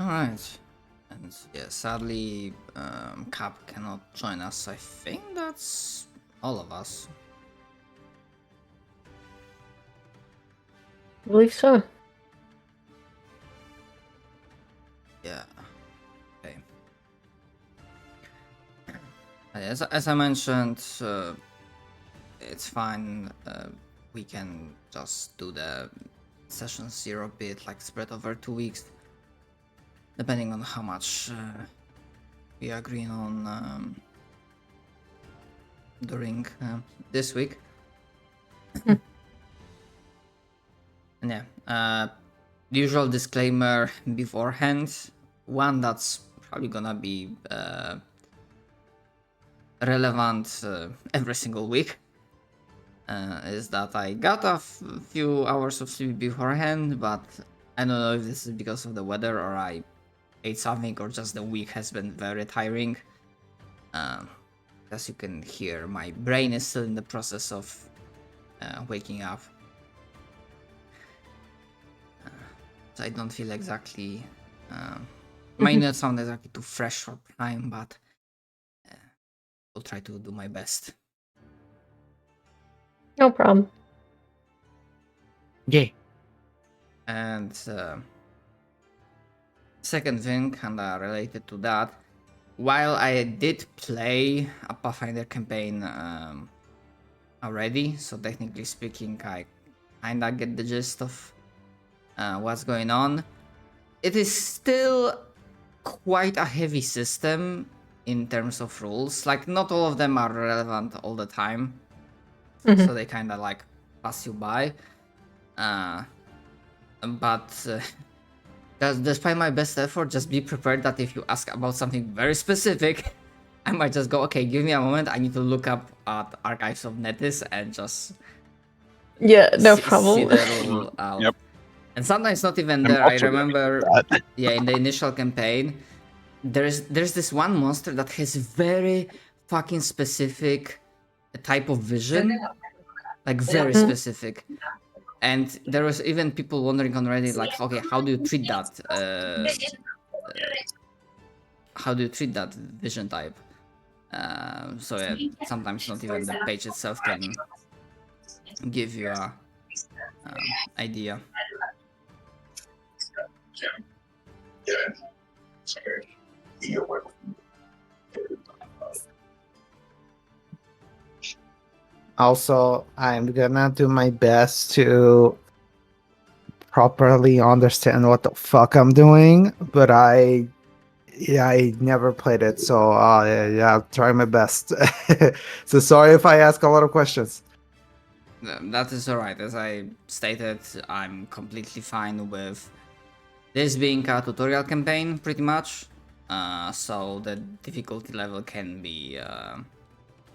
Alright. And yeah, sadly, Cap cannot join us. I think that's all of us. I believe so. Yeah. Okay. As I mentioned, it's fine. We can just do the session 0 bit, like spread over 2 weeks, depending on how much we agree on during this week. And yeah, usual disclaimer beforehand. One that's probably gonna be relevant every single week is that I got a few hours of sleep beforehand, but I don't know if this is because of the weather or I ate something or just the week has been very tiring. As you can hear, my brain is still in the process of waking up. So I don't feel exactly... might not sound exactly too fresh or prime, but I'll try to do my best. No problem. Yeah. And second thing, kinda related to that, while I did play a Pathfinder campaign already, so technically speaking, I kinda get the gist of what's going on. It is still quite a heavy system in terms of rules. Like, not all of them are relevant all the time, so they kind of like pass you by. But despite my best effort, just be prepared that if you ask about something very specific, I might just go, okay, give me a moment. I need to look up at Archives of Netis and just Yeah, no see problem. the rule out. Yep. And sometimes not even I'm there. I also gonna remember, do that. yeah, in the initial campaign, there's this one monster that has very fucking specific type of vision, like very specific. And there was even people wondering on Reddit, like, okay, how do you treat that? How do you treat that vision type? So yeah, sometimes not even the page itself can give you a idea. Also, I'm gonna do my best to properly understand what the fuck I'm doing, but I never played it, so yeah, I'll try my best. So sorry if I ask a lot of questions. That is alright. As I stated, I'm completely fine with this being a tutorial campaign, pretty much. So the difficulty level can be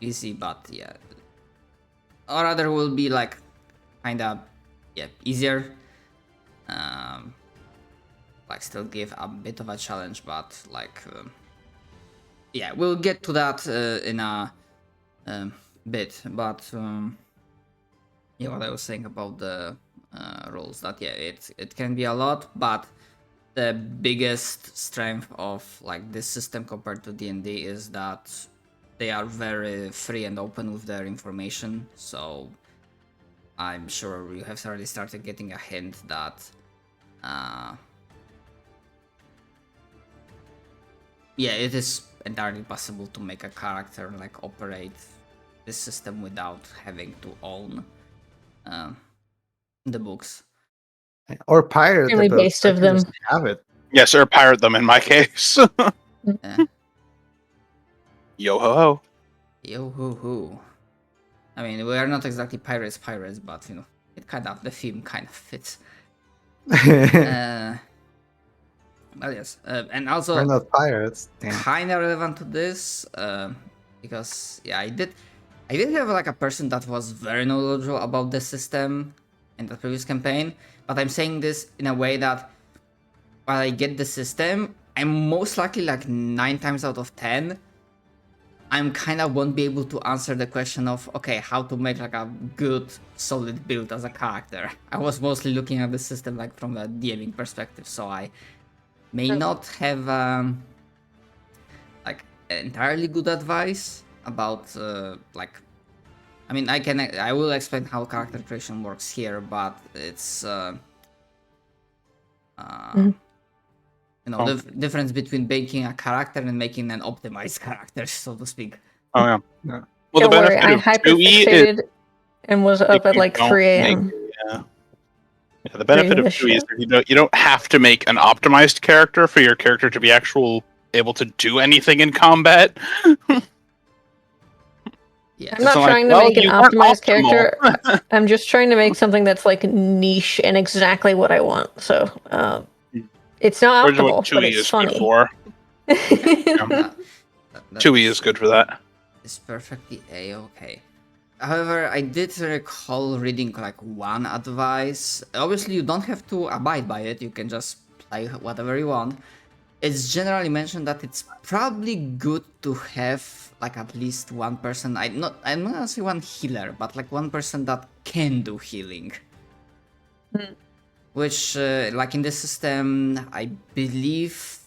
easy, but yeah, or rather will be like kinda easier. Like still give a bit of a challenge, but like yeah, we'll get to that in a bit. But yeah, what I was saying about the rules, that yeah, it can be a lot, but the biggest strength of like this system compared to D&D is that they are very free and open with their information. So I'm sure you have already started getting a hint that yeah, it is entirely possible to make a character like operate this system without having to own the books. Or pirate Really the books. based I of can them. just have it. Yes, or pirate them in my case. Yo ho ho. Yo hoo hoo. I mean, we are not exactly pirates, but you know, it kind of, the theme kind of fits. Well, yes, and also We're not pirates. Damn. kind of relevant to this because yeah, I did have like a person that was very knowledgeable about the system in the previous campaign, but I'm saying this in a way that while I get the system, I'm most likely like 9 times out of 10 I'm kind of won't be able to answer the question of, okay, how to make like a good solid build as a character. I was mostly looking at the system like from a DMing perspective, so I may not have like entirely good advice about like. I mean, I will explain how character creation works here, but it's Mhm. you know, the difference between making a character and making an optimized character, so to speak. Oh yeah. Yeah. Well, the Don't worry, benefit I of 2E is hyperfixated and was if up at you like don't 3 make- a.m. Yeah. Yeah, the benefit reading of this 2E is shit. that you don't have to make an optimized character for your character to be able to do anything in combat. Yes. I'm not It's trying to well, make an you aren't optimized optimal. character. I'm just trying to make something that's like niche and exactly what I want. So it's not Which is what optimal, but 2E it's is good funny. for. That 2E is good for that. is perfectly a-okay. However, I did recall reading like one advice. Obviously, you don't have to abide by it. You can just play whatever you want. It's generally mentioned that it's probably good to have like at least one person. I'm not gonna say one healer, but like one person that can do healing. Which, like in this system, I believe,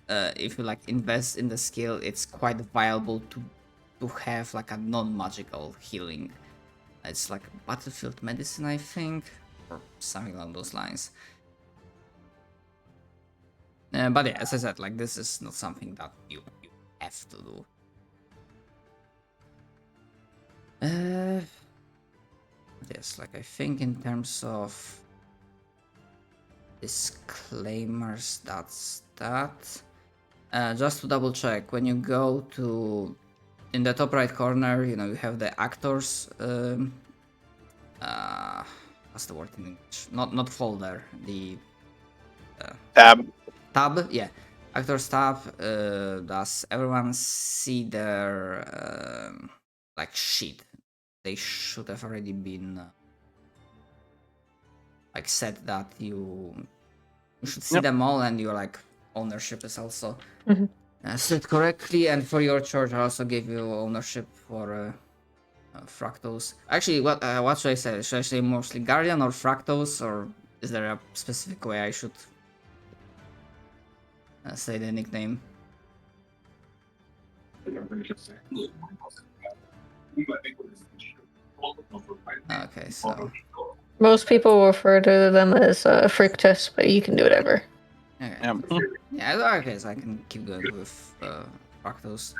if you like invest in the skill, it's quite viable to have like a non-magical healing. It's like battlefield medicine, I think, or something along those lines. But yeah, as I said, like this is not something that you have to do. Yes, like I think in terms of disclaimers, that's that. Just to double check, when you go to in the top right corner, you know, you have the actors. What's the word in English? Not folder. The Tab. tab. Yeah, actors tab. Does everyone see their like sheet? They should have already been like said that you should see Yep. them all, and your like ownership is also Mhm. set correctly. And for your church, I also gave you ownership for Fractals. Actually, what should I say? Should I say mostly Guardian or Fractals, or is there a specific way I should say the nickname? Okay, so Most people refer to them as Frictus, but you can do whatever. okay, Yep. yeah, okay, so I can keep going with Fractals.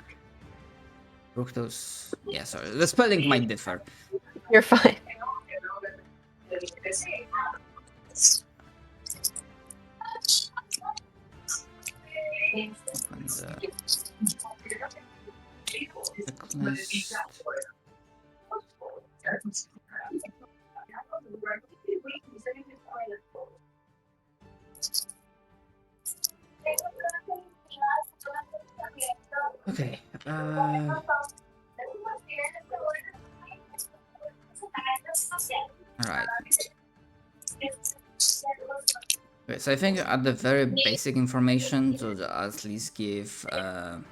Fructose. Yeah, sorry, the spelling might differ. You're fine. Open the checklist. Okay. All right. Okay, so I think at the very basic information to at least give the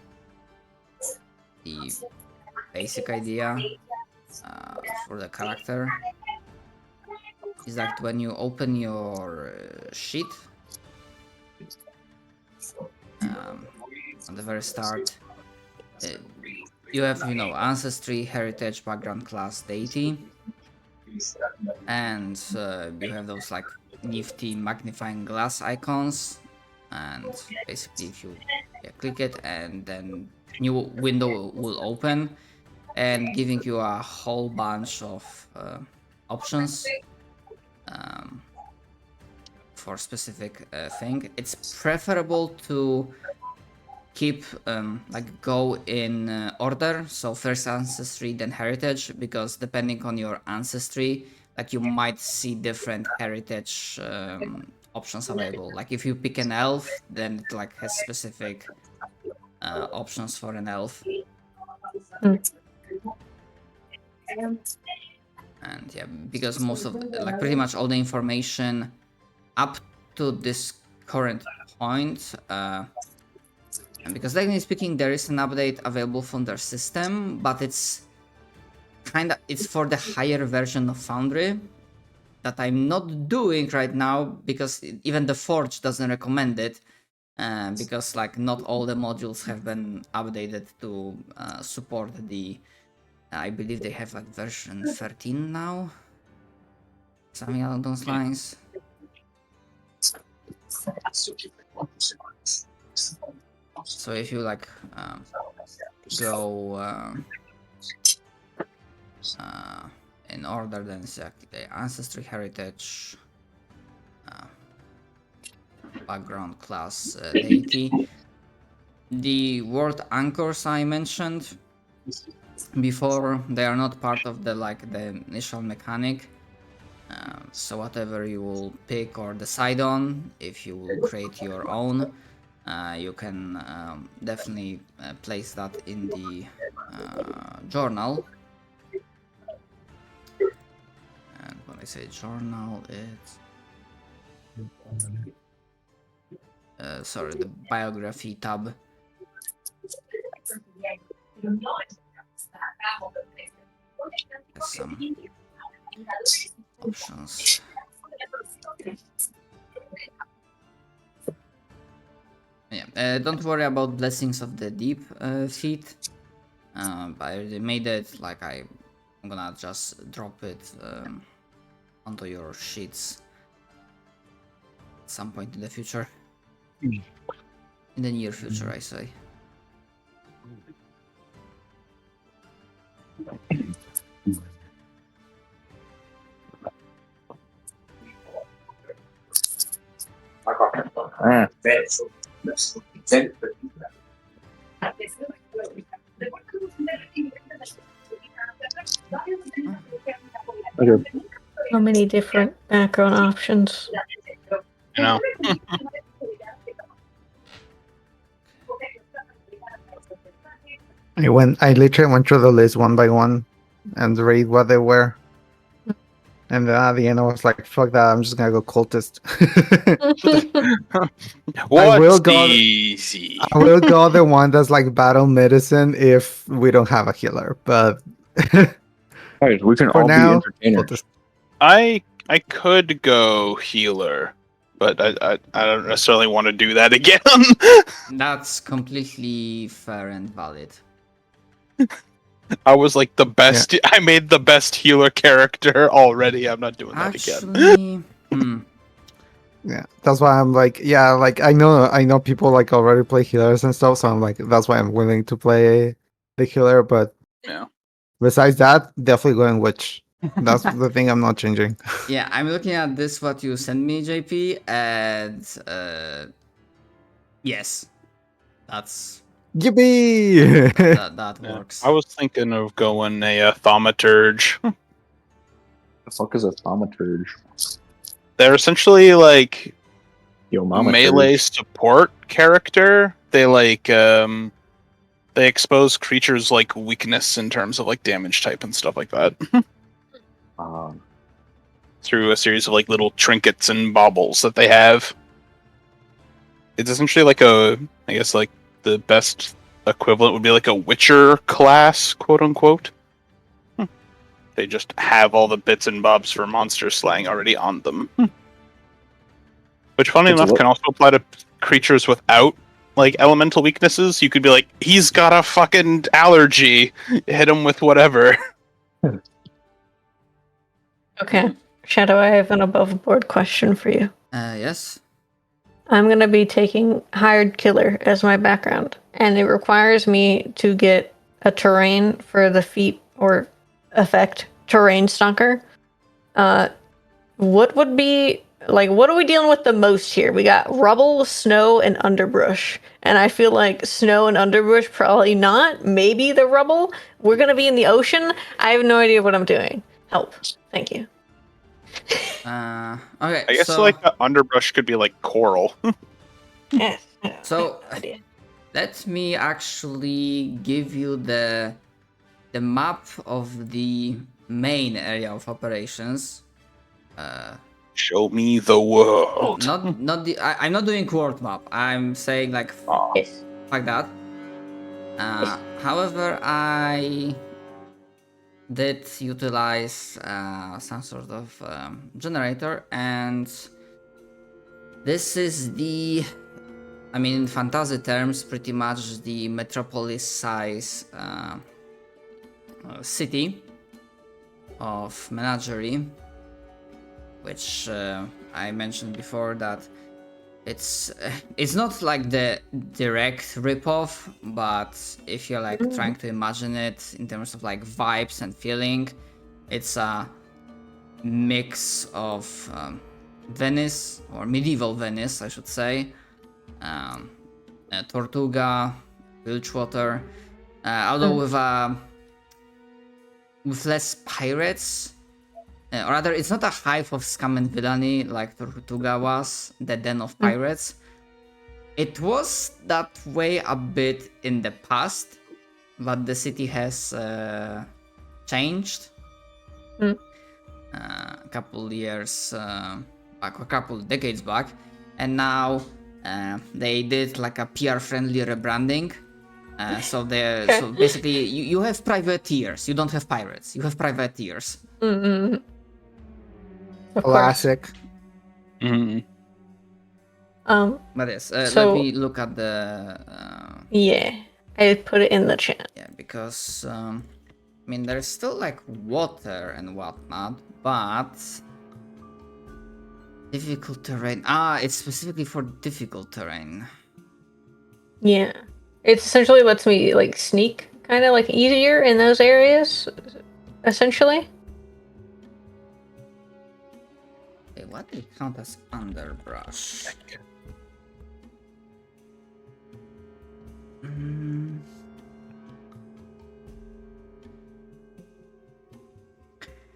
basic idea for the character is that when you open your sheet at the very start, you have, you know, ancestry, heritage, background, class, deity, and you have those like nifty magnifying glass icons, and basically if you click it, and then new window will open and giving you a whole bunch of options for specific thing. It's preferable to keep like go in order, so first ancestry then heritage, because depending on your ancestry, like you might see different heritage options available. Like if you pick an elf, then it like has specific options for an elf. And yeah, because most of like pretty much all the information up to this current point, and because technically speaking there is an update available from their system, but it's for the higher version of Foundry that I'm not doing right now, because even the Forge doesn't recommend it. because like not all the modules have been updated to support the. I believe they have like version 13 now, something along those lines. So if you like go in order, then it's like the ancestry, heritage, background, class, deity. The word anchors I mentioned before, they are not part of the initial mechanic. So whatever you will pick or decide on, if you will create your own, you can definitely place that in the journal. And when I say journal, it's sorry, the biography tab. Has some options. Yeah, don't worry about blessings of the deep feat. I already made it. Like I'm gonna just drop it onto your sheets at some point in the future. In the near future, I say. Okay. So many different background options. You know, I literally went through the list one by one and read what they were. And then at the end, I was like, fuck that, I'm just gonna go cultist. what's go- easy? I will go the one that's like battle medicine if we don't have a healer. But Guys, we can for all be now, entertainers. cultist. I could go healer, but I don't necessarily want to do that again. That's completely fair and valid. I was like the best. I made the best healer character already. I'm not doing that again. Actually, Yeah, that's why I'm like, yeah, like I know people like already play healers and stuff, so I'm like, that's why I'm willing to play the healer. But Yeah. besides that, definitely going witch. That's the thing I'm not changing. yeah, I'm looking at this what you sent me, JP, and yes, that's Yippee! that Yeah. works. I was thinking of going a thaumaturge. The fuck is a thaumaturge? They're essentially like Yo, mama melee turge. support character. They they expose creatures like weakness in terms of like damage type and stuff like that through a series of like little trinkets and baubles that they have. It's essentially like I guess like the best equivalent would be like a Witcher class, quote unquote. They just have all the bits and bobs for monster slaying already on them. Which, funny It's enough, what- can also apply to creatures without like elemental weaknesses. You could be like, he's got a fucking allergy. Hit him with whatever. Okay. Shadow, I have an above board question for you. Yes. I'm going to be taking hired killer as my background, and it requires me to get a terrain for the feat or effect terrain stalker. What would be like, what are we dealing with the most here? We got rubble, snow, and underbrush. And I feel like snow and underbrush, probably not. Maybe the rubble. We're going to be in the ocean. I have no idea what I'm doing. Help. Thank you. Okay. I guess so, like the underbrush could be like coral. Yeah. So idea. let me actually give you the map of the main area of operations. Show me the world. Not the. I'm not doing world map. I'm saying like Yes. like that. However, I did utilize some sort of generator, and this is the I mean, in fantasy terms, pretty much the metropolis size city of Menagerie, which I mentioned before that it's not like the direct ripoff, but if you're like trying to imagine it in terms of like vibes and feeling, it's a mix of Venice, or medieval Venice, I should say, Tortuga, Bilgewater, although with less pirates. Or rather, it's not a hive of scum and villainy like Tortuga was, the den of pirates. It was that way a bit in the past, but the city has changed a couple years back, a couple decades back, and now they did like a PR-friendly rebranding. So basically, you have privateers. You don't have pirates. You have privateers. Mm-hmm. Of course. Classic. Mhm. But yes, So- let me look at the Yeah, I put it in the chat. yeah, because I mean there's still like water and whatnot, but difficult terrain. It's specifically for difficult terrain. Yeah, it essentially lets me like sneak kind of like easier in those areas, essentially. Okay, what do you count as underbrush?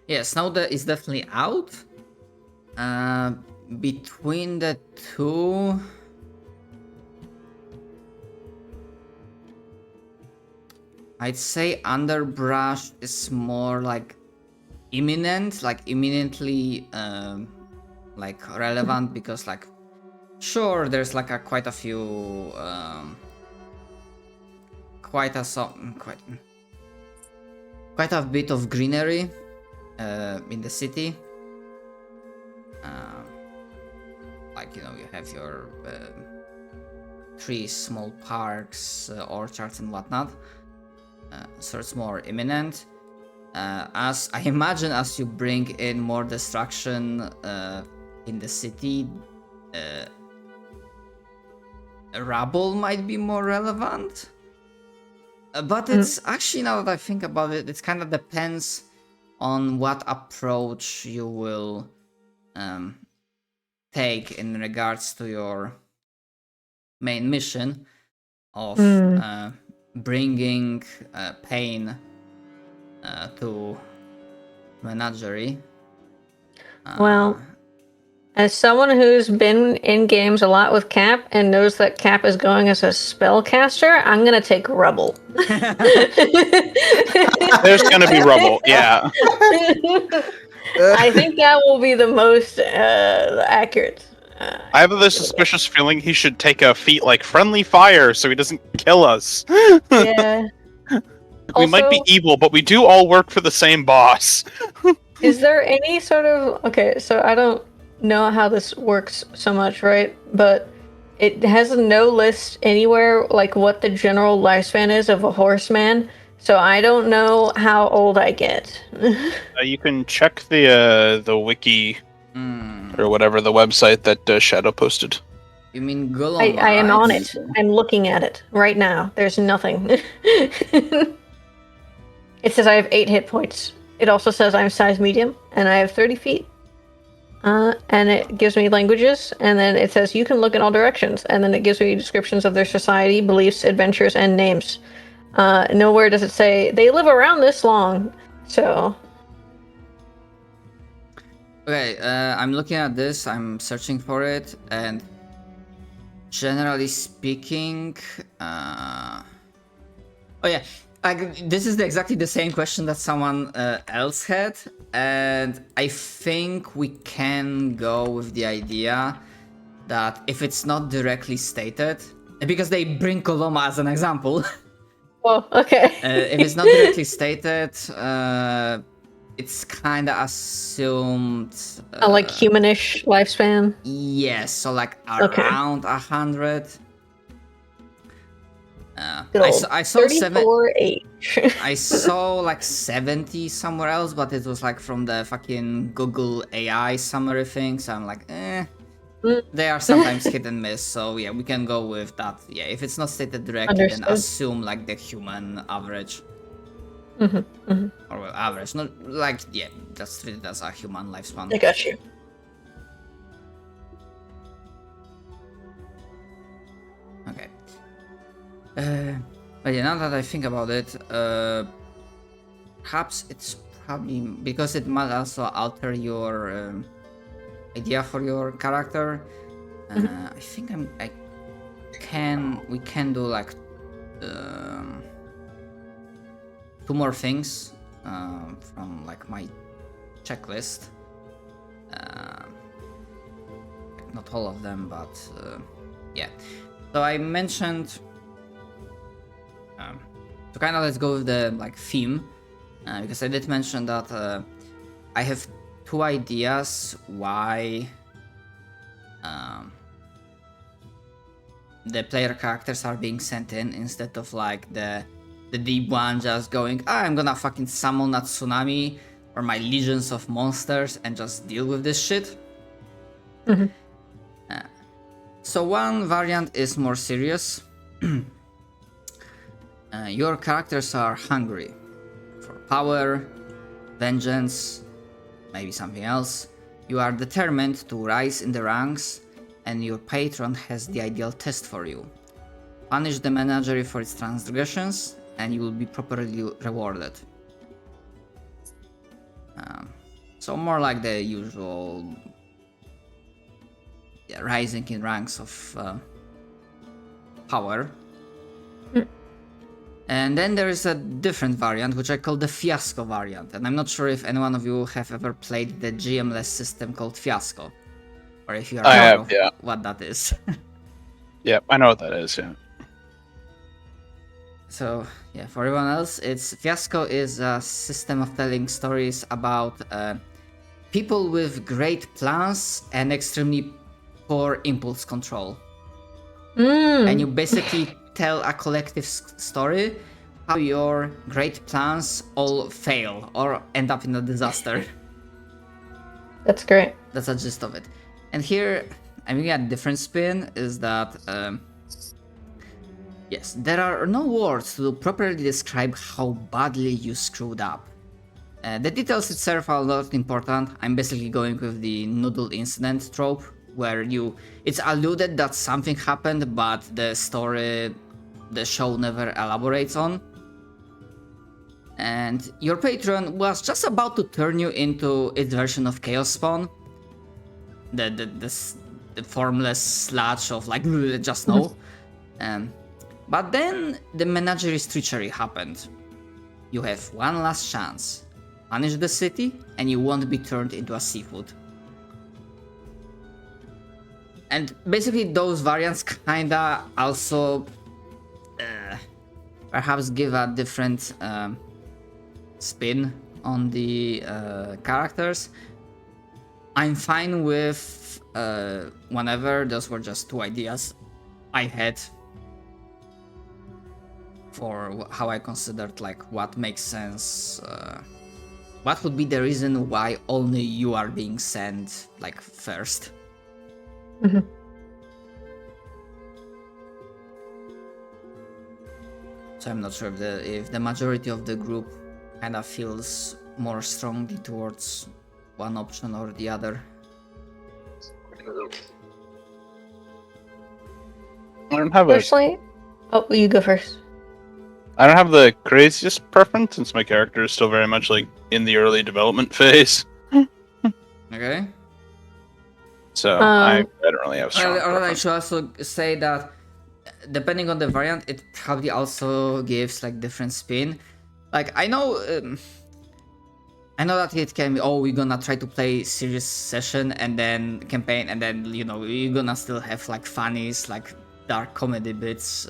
Yeah, snow is definitely out. Between the two, I'd say underbrush is more like imminent, like imminently like relevant, because like sure there's like quite a few quite a bit of greenery in the city. Like, you know, you have your trees, small parks, orchards and whatnot. So it's more imminent. As I imagine, as you bring in more destruction in the city, rubble might be more relevant. But it's actually, now that I think about it, it kind of depends on what approach you will take in regards to your main mission of bringing pain to Menagerie. Well, as someone who's been in games a lot with Cap and knows that Cap is going as a spellcaster, I'm gonna take Rubble. There's gonna be rubble. Yeah. I think that will be the most accurate. I have this suspicious feeling he should take a feat like friendly fire so he doesn't kill us. Yeah. We might be Also- evil, but we do all work for the same boss. Is there any sort of okay? So I don't know how this works so much, right? But it has no list anywhere like what the general lifespan is of a horseman. So I don't know how old I get. You can check the wiki or whatever, the website that Shadow posted. You mean Golem? I am on right? it. I'm looking at it right now. There's nothing. It says I have 8 hit points. It also says I'm size medium and I have 30 feet. And it gives me languages, and then it says you can look in all directions, and then it gives me descriptions of their society, beliefs, adventures, and names. Nowhere does it say they live around this long. So Okay, I'm looking at this, I'm searching for it, and generally speaking, oh yeah, like this is exactly the same question that someone else had, and I think we can go with the idea that if it's not directly stated, because they bring Koloma as an example, oh, okay. if it's not directly stated, it's kind of assumed. A like humanish lifespan. Yes, so like Okay. around 100. Good old I saw 34H. I saw like 70 somewhere else, but it was like from the fucking Google AI summary thing. So I'm like, they are sometimes hit and miss. So yeah, we can go with that. Yeah, if it's not stated directly, then Understood. assume like the human average. Mm-hmm. Or well, average, not like, yeah, that's treated as a human lifespan. I got you. Okay. But yeah, now that I think about it, perhaps it's probably because it might also alter your idea for your character. I think we can do like 2 more things from like my checklist. Not all of them, but yeah. So I mentioned. So kind of let's go with the like theme, because I did mention that I have 2 ideas why the player characters are being sent in instead of like the deep one just going, I'm gonna fucking summon a tsunami or my legions of monsters and just deal with this shit. So one variant is more serious. Your characters are hungry for power, vengeance, maybe something else. You are determined to rise in the ranks, and your patron has the ideal test for you. Punish the menagerie for its transgressions, and you will be properly rewarded. So more like the usual rising in ranks of power. And then there is a different variant, which I call the Fiasco variant. And I'm not sure if any one of you have ever played the GM-less system called Fiasco. Or if you are aware of what that is. Yeah, I know what that is, yeah. So, yeah, for everyone else, Fiasco is a system of telling stories about people with great plans and extremely poor impulse control. And you basically tell a collective story how your great plans all fail or end up in a disaster. That's great. That's the gist of it. And here, I mean, a different spin is that, yes, there are no words to properly describe how badly you screwed up. The details itself are not important. I'm basically going with the noodle incident trope, where it's alluded that something happened, but the show never elaborates on. And your patron was just about to turn you into its version of Chaos Spawn. The formless sludge of like, just no. But then the menagerie's treachery happened. You have one last chance. Punish the city, and you won't be turned into a seafood. And basically those variants kinda also perhaps give a different spin on the characters. I'm fine with whenever those were just 2 ideas I had for how I considered like what makes sense. What would be the reason why only you are being sent like first? So I'm not sure if the majority of the group kind of feels more strongly towards one option or the other. I don't have Personally, you go first. I don't have the craziest preference since my character is still very much like in the early development phase. Okay. So I don't really have strong Or I preference. should also say that depending on the variant, it probably also gives like different spin. Like I know that it can be, we're gonna try to play serious session and then campaign, and then we're gonna still have like funnies, like dark comedy bits.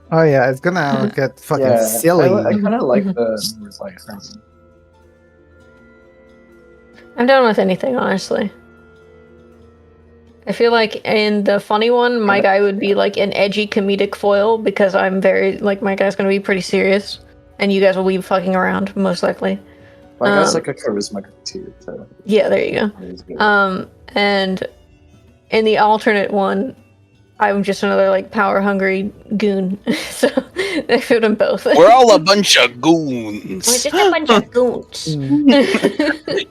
Oh yeah, it's gonna get fucking silly. I kind of like the like. I'm down with anything, honestly. I feel like in the funny one, my guy would be like an edgy comedic foil because I'm very like my guy's gonna be pretty serious, and you guys will be fucking around most likely. My guy's like a charisma too. So Yeah, there you go. And in the alternate one, I'm just another like power hungry goon. So they fit them both. We're all a bunch of goons. We're just a bunch of goons.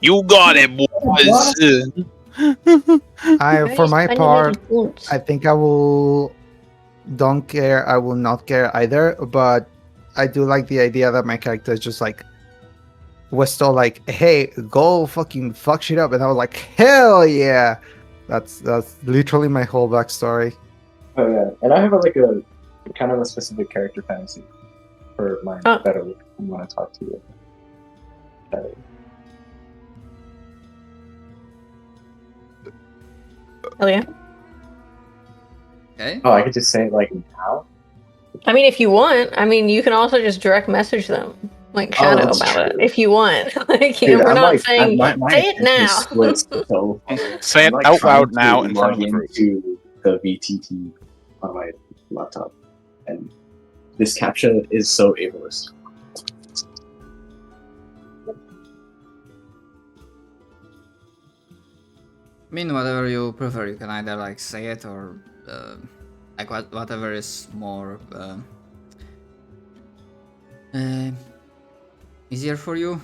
You got it, boys. For my part, I think I will don't care. I will not care either. But I do like the idea that my character is just like was still like, "Hey, go fucking fuck shit up," and I was like, "Hell yeah!" That's literally my whole backstory. Oh yeah, and I have a kind of a specific character fantasy for mine that I want to talk to you. Hell yeah. Okay. Oh, I could just say it like now. I mean, if you want, you can also just direct message them, like Shadow that's about it, true. if you want. Like, Dude, we're I'm not like, saying my say it attention now. splits so hard. Say it I'm, like, out trying loud to now in front of log the group. into the VTT on my laptop, and this captcha is so ableist. I mean, whatever you prefer, you can either like say it or like whatever is more easier for you.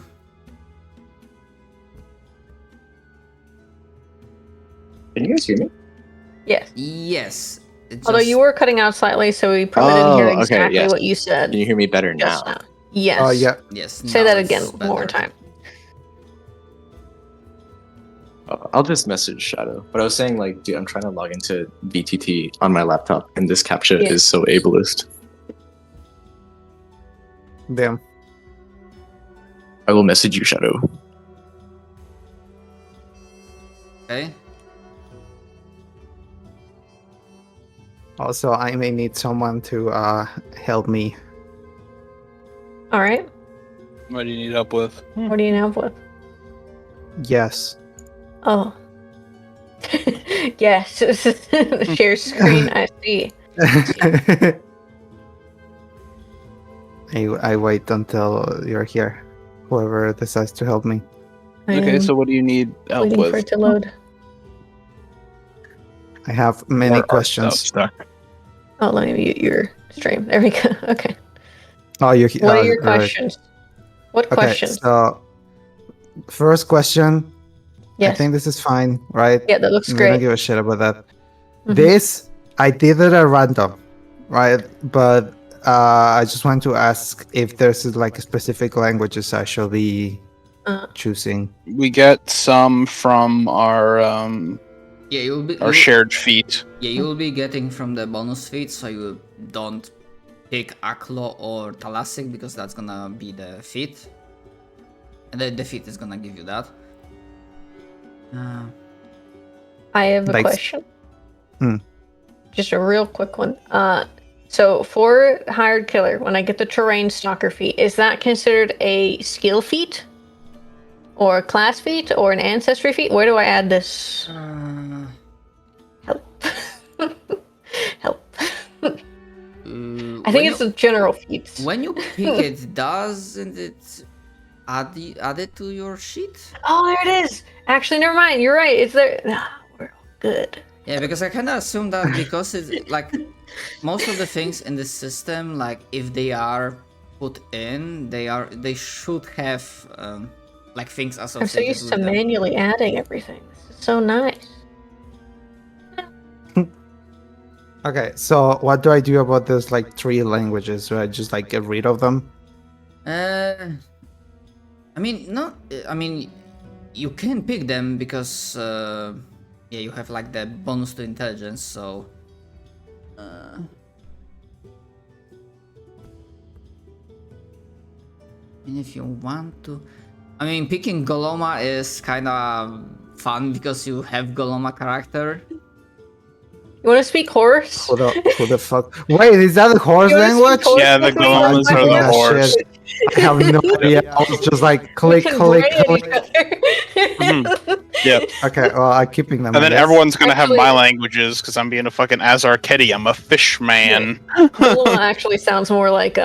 Can you guys hear me? Yes. Yes. Although you were cutting out slightly, so we probably didn't hear exactly what you said. Can you hear me better just now? now. Yes. Oh yeah. Yes. Say now that it's again one more better. time. I'll just message Shadow. But I was saying, like, dude, I'm trying to log into VTT on my laptop, and this captcha is so ableist. Damn. I will message you, Shadow. Okay. Also, I may need someone to help me. All right. What do you need help with? What do you need help with? Yes. Oh. Yes. Share screen. I see. I wait until you're here. Whoever decides to help me. I Okay, am so what do you need help waiting for with? it to load. I have many Or questions. stuff. Oh, let me mute your stream. There we go. Okay. Oh, you're What are your right. questions? What Okay, questions? so first question. I Yes. think this is fine, right? Yeah, that looks I don't great. give a shit about that. Mhm. This, I did it at random, right? But I just want to ask if there's like specific languages I shall be choosing. We get some from our Yeah, our shared feat. Yeah, you'll be getting from the bonus feat, so you don't pick Aklo or Thalassic because that's gonna be the feat. And the feat is gonna give you that. I have a Like- question. Hmm. Just a real quick one. So for hired killer, when I get the terrain stalker feat, is that considered a skill feat, or a class feat, or an ancestry feat? Where do I add this? Help! Help! I think it's a general feat. When you pick it, doesn't it add it to your sheet? Oh, there it is. Actually, never mind. You're right. It's there. We're all good. Yeah, because I kind of assume that because it's like most of the things in the system, like if they are put in, they should have like things I'm so associated used with to them. manually adding everything. This is so nice. Okay, so what do I do about those like 3 languages? Do I just like get rid of them? I mean, not. I mean, you can pick them because yeah, you have like the bonus to intelligence. So, and if you want to, I mean, picking Goloma is kind of fun because you have Goloma character. You want to speak horse? Who the fuck? Wait, is that the horse You wanna language? speak horse Yeah, the with me? Golomas Oh are my the God. horse. I have no idea. I was just like We click, can click, bray at click. each other. Yep. Okay, well, I'm keeping them. And I then guess. everyone's gonna have my Actually- languages because I'm being a fucking Azarketi. I'm a fish man. Lua actually sounds more like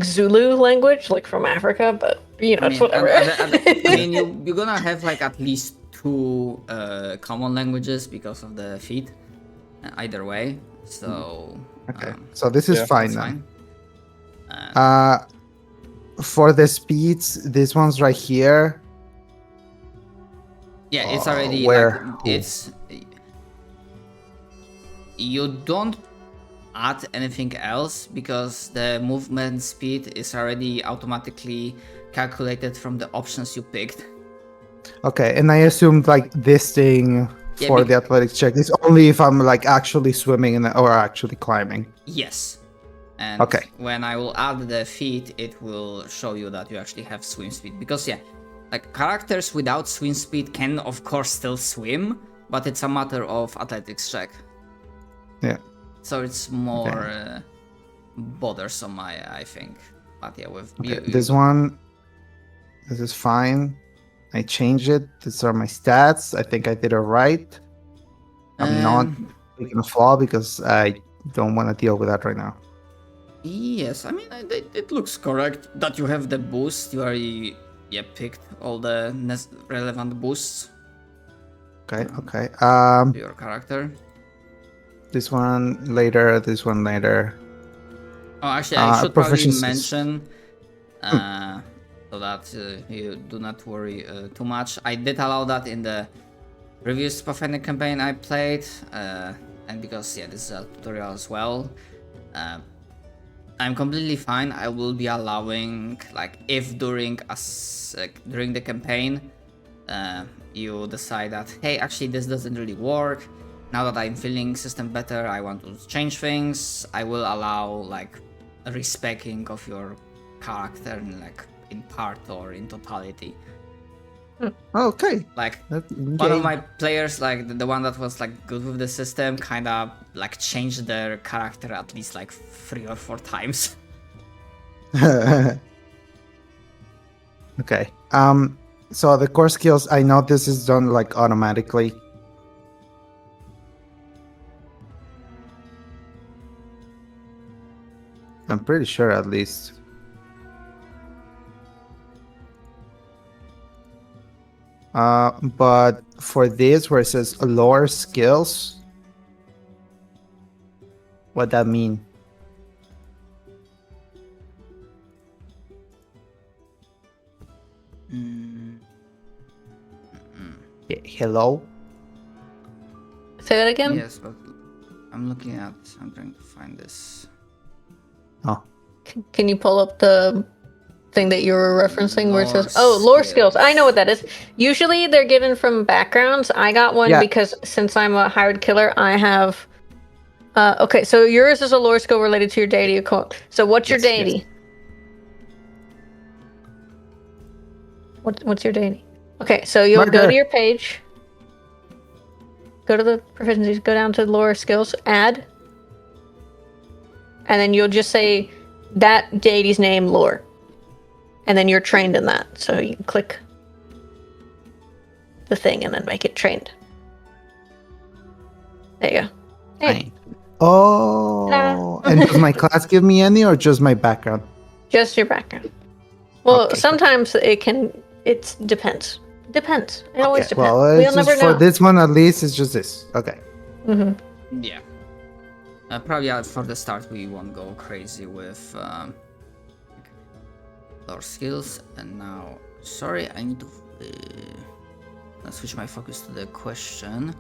Zulu language, like from Africa, but you know, I it's mean, whatever. I mean, you're gonna have like at least two common languages because of the feet, either way. So Okay, so this is Yeah. fine that's then. fine. For the speeds, this one's right here. Yeah, it's already where? like Who? it's. You don't add anything else because the movement speed is already automatically calculated from the options you picked. Okay, and I assumed like this thing Yeah, for the athletics check is only if I'm like actually swimming or actually climbing. Yes. And Okay. when I will add the feet, it will show you that you actually have swim speed. Because yeah, like characters without swim speed can of course still swim, but it's a matter of athletics check. Yeah. So it's more bothersome, I think. But yeah, with Okay, this one, this is fine. I changed it. These are my stats. I think I did it right. I'm not making a flaw because I don't want to deal with that right now. Yes, I mean it looks correct that you have the boost. You already picked all the relevant boosts Okay, okay. to your character. This one later. This one later. Oh, actually, I should probably proficiencies. mention so that you do not worry too much. I did allow that in the previous Pathfinder campaign I played, and because this is a tutorial as well. I'm completely fine. I will be allowing, like, if during the campaign you decide that, hey, actually this doesn't really work. Now that I'm feeling system better, I want to change things. I will allow like a respecting of your character, like in part or in totality. Okay. Like That's one of my players, like the one that was like good with the system, kind of like changed their character at least like 3 or 4 times. Okay. So the core skills, I know this is done like automatically. I'm pretty sure at least. But for this where it says lower skills, what that mean? Hello? Say that again. Yes, but I'm trying to find this. Oh. Can you pull up the thing that you were referencing where it says, Lore lore skills. skills. I know what that is. Usually they're given from backgrounds. I got one Yeah. because since I'm a hired killer, I have. Okay, so yours is a lore skill related to your deity or cult. So what's your Yes, yes. deity? What's your deity? Okay, so you'll go Murder. to your page. Go to the proficiencies, go down to lore skills, add. And then you'll just say that deity's name, lore. And then you're trained in that. So you can click the thing and then make it trained. There you go. Hey, Fine. Oh, and does my class give me any or just my background? just your background. Well, Okay. sometimes it depends. Depends. It always Okay, depends. well, We'll it's never just for know. this one at least, it's just this. Okay. Mm-hmm. Yeah. Probably for the start we won't go crazy with our skills. And now, sorry, I need to switch my focus to the question.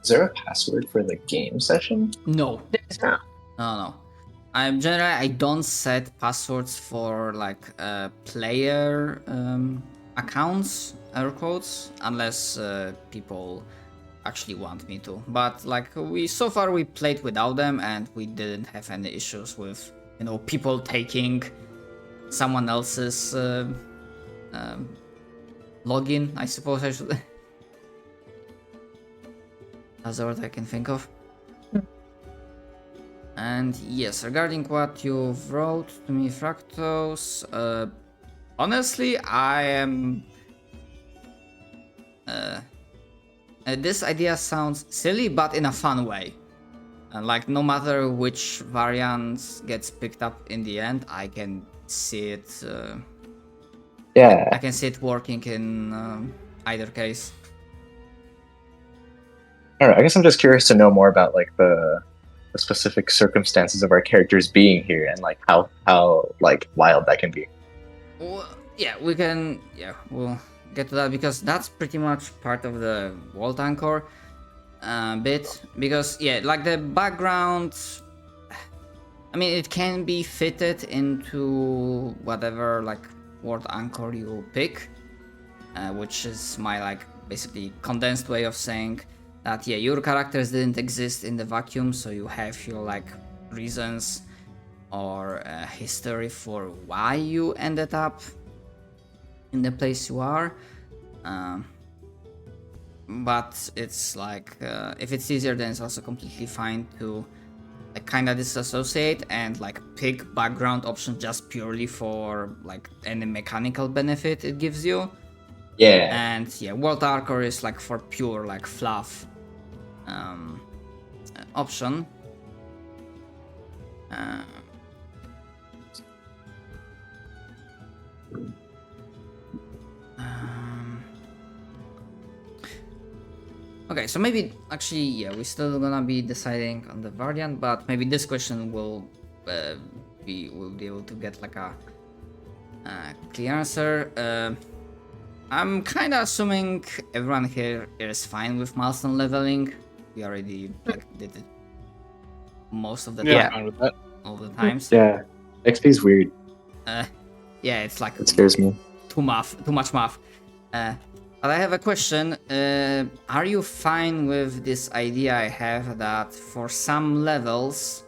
Is there a password for the game session? No. It's not. No. I don't set passwords for like player accounts, air quotes, unless people actually want me to. But like so far we played without them and we didn't have any issues with people taking someone else's login. I suppose I should. That's the word I can think of. Hmm. And yes, regarding what you wrote to me, Fractos, honestly, I am. This idea sounds silly, but in a fun way. Like, no matter which variant gets picked up in the end, I can see it. Yeah. I can see it working in either case. All right. I guess I'm just curious to know more about like the specific circumstances of our characters being here and like how like wild that can be. Well, yeah, we can. Yeah, we'll get to that because that's pretty much part of the Vault Anchor bit. Because yeah, like the background. I mean, it can be fitted into whatever like World Anchor you pick, which is my like basically condensed way of saying that yeah, your characters didn't exist in the vacuum, so you have your like reasons or history for why you ended up in the place you are. But it's like if it's easier, then it's also completely fine to like kind of disassociate and like pick background option just purely for like any mechanical benefit it gives you. Yeah. And yeah, World Anchor is like for pure like fluff option. Okay, so maybe actually, yeah, we're still gonna be deciding on the variant, but maybe this question will we'll be able to get like a clear answer. I'm kind of assuming everyone here is fine with milestone leveling. We already like, did it most of the Yeah, time, I'm fine with that. all the times. Yeah. XP is weird. Yeah, it's like It scares me. too much math. But I have a question. Are you fine with this idea I have that for some levels,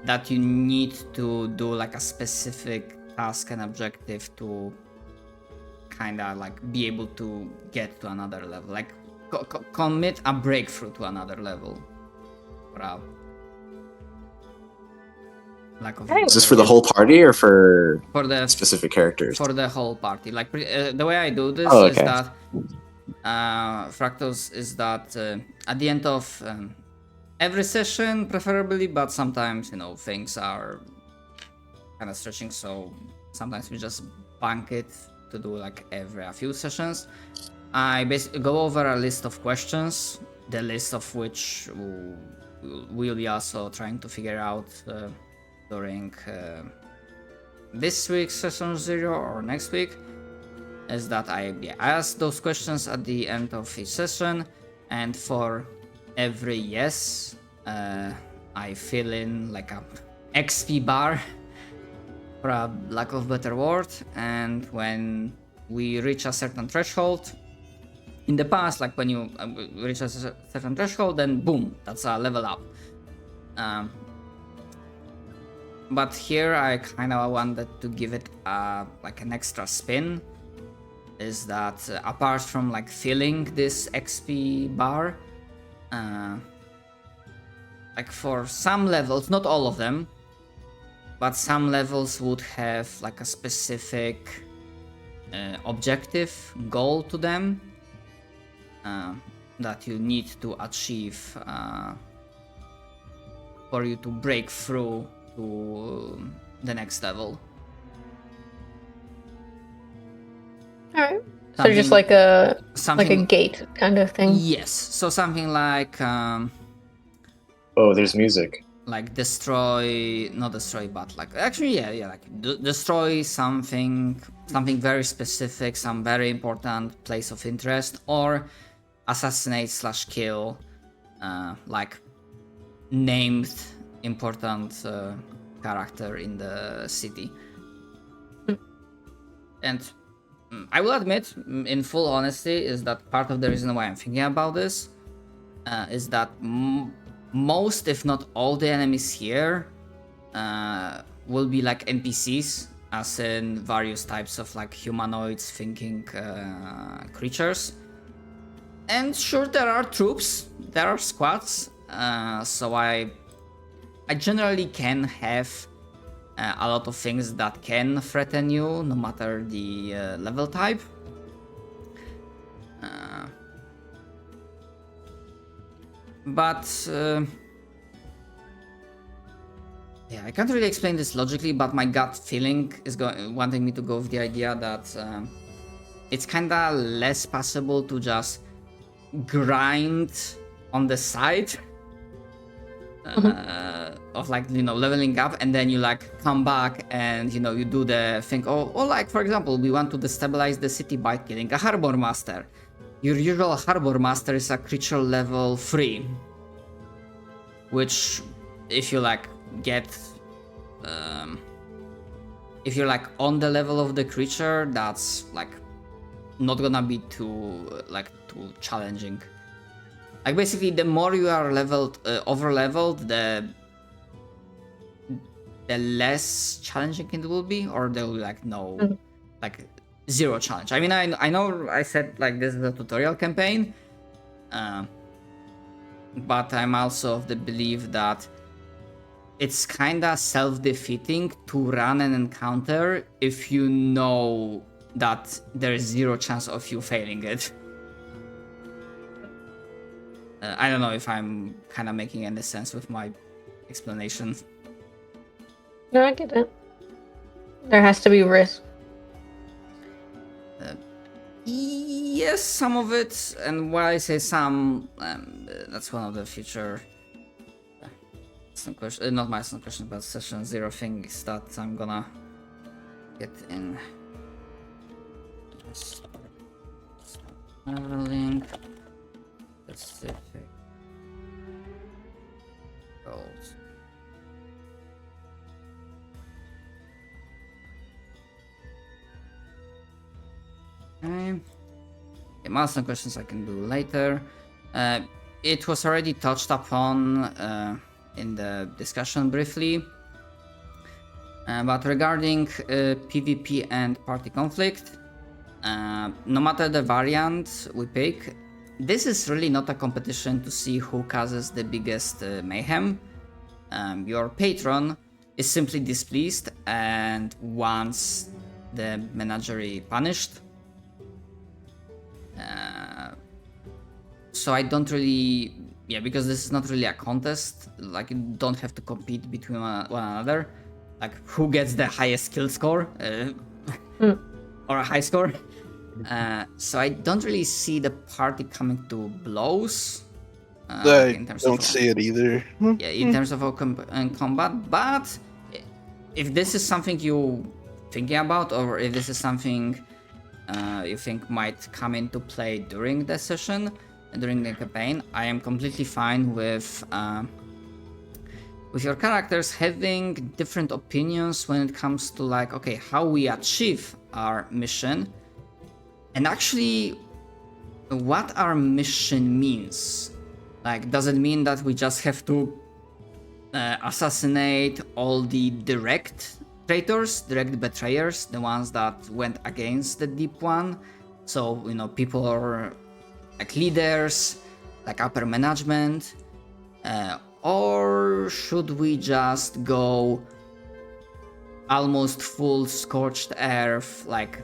that you need to do like a specific task and objective to kind of like be able to get to another level, like commit a breakthrough to another level? Or lack of Is this for the whole party or for the specific characters? For the whole party. Like the way I do this Oh, is okay. that Fractals is that at the end of every session, preferably, but sometimes things are kind of stretching, so sometimes we just bank it to do like every a few sessions. I basically go over a list of questions, the list of which we'll be also trying to figure out during this week's session 0 or next week. Is that I ask those questions at the end of each session, and for every yes, I fill in like a XP bar, for a lack of better word, and when we reach a certain threshold, in the past, like when you reach a certain threshold, then boom, that's a level up. But here I kind of wanted to give it like an extra spin. Is that apart from like filling this XP bar, like for some levels, not all of them, but some levels would have like a specific objective goal to them that you need to achieve for you to break through to the next level. Alright. So just like a gate kind of thing. Yes. So something like Oh, there's music. like not destroy, but like actually like destroy something very specific, some very important place of interest, or assassinate / kill like named important character in the city. And I will admit, in full honesty, is that part of the reason why I'm thinking about this is that most, if not all, the enemies here will be like NPCs, as in various types of like humanoids thinking creatures. And sure, there are troops, there are squads, so I generally can have a lot of things that can threaten you, no matter the level type. But yeah, I can't really explain this logically, but my gut feeling is wanting me to go with the idea that it's kinda less possible to just grind on the side of like, you know, leveling up, and then you like come back and, you know, you do the thing. Or like, for example, we want to destabilize the city by killing a harbor master. Your usual harbor master is a creature level 3, which if you like get if you're like on the level of the creature, that's like not gonna be too challenging. Like basically, the more you are leveled, over leveled, the less challenging it will be, or there will be like no, like zero challenge. I mean, I know I said like this is a tutorial campaign, but I'm also of the belief that it's kinda self-defeating to run an encounter if you know that there's zero chance of you failing it. I don't know if I'm kind of making any sense with my explanation. No, I get it. There has to be risk. Yes, some of it, and when I say some, that's one of the future not my question, but session 0 things that I'm gonna get in. Leveling specific goals. Okay. Milestone questions I can do later. It was already touched upon in the discussion briefly. But regarding PvP and party conflict, no matter the variant we pick, this is really not a competition to see who causes the biggest mayhem. Your patron is simply displeased and wants the menagerie punished. So I don't really, because this is not really a contest. Like, you don't have to compete between one another. Like, who gets the highest kill score or a high score. So I don't really see the party coming to blows. I don't see it either. Yeah, in terms of combat. But if this is something you thinking about, or if this is something you think might come into play during the session, during the campaign, I am completely fine with your characters having different opinions when it comes to like, okay, how we achieve our mission, and actually what our mission means. Like, does it mean that we just have to assassinate all the direct traitors, direct betrayers, the ones that went against the Deep One? So, you know, people are like leaders, like upper management, or should we just go almost full scorched earth, like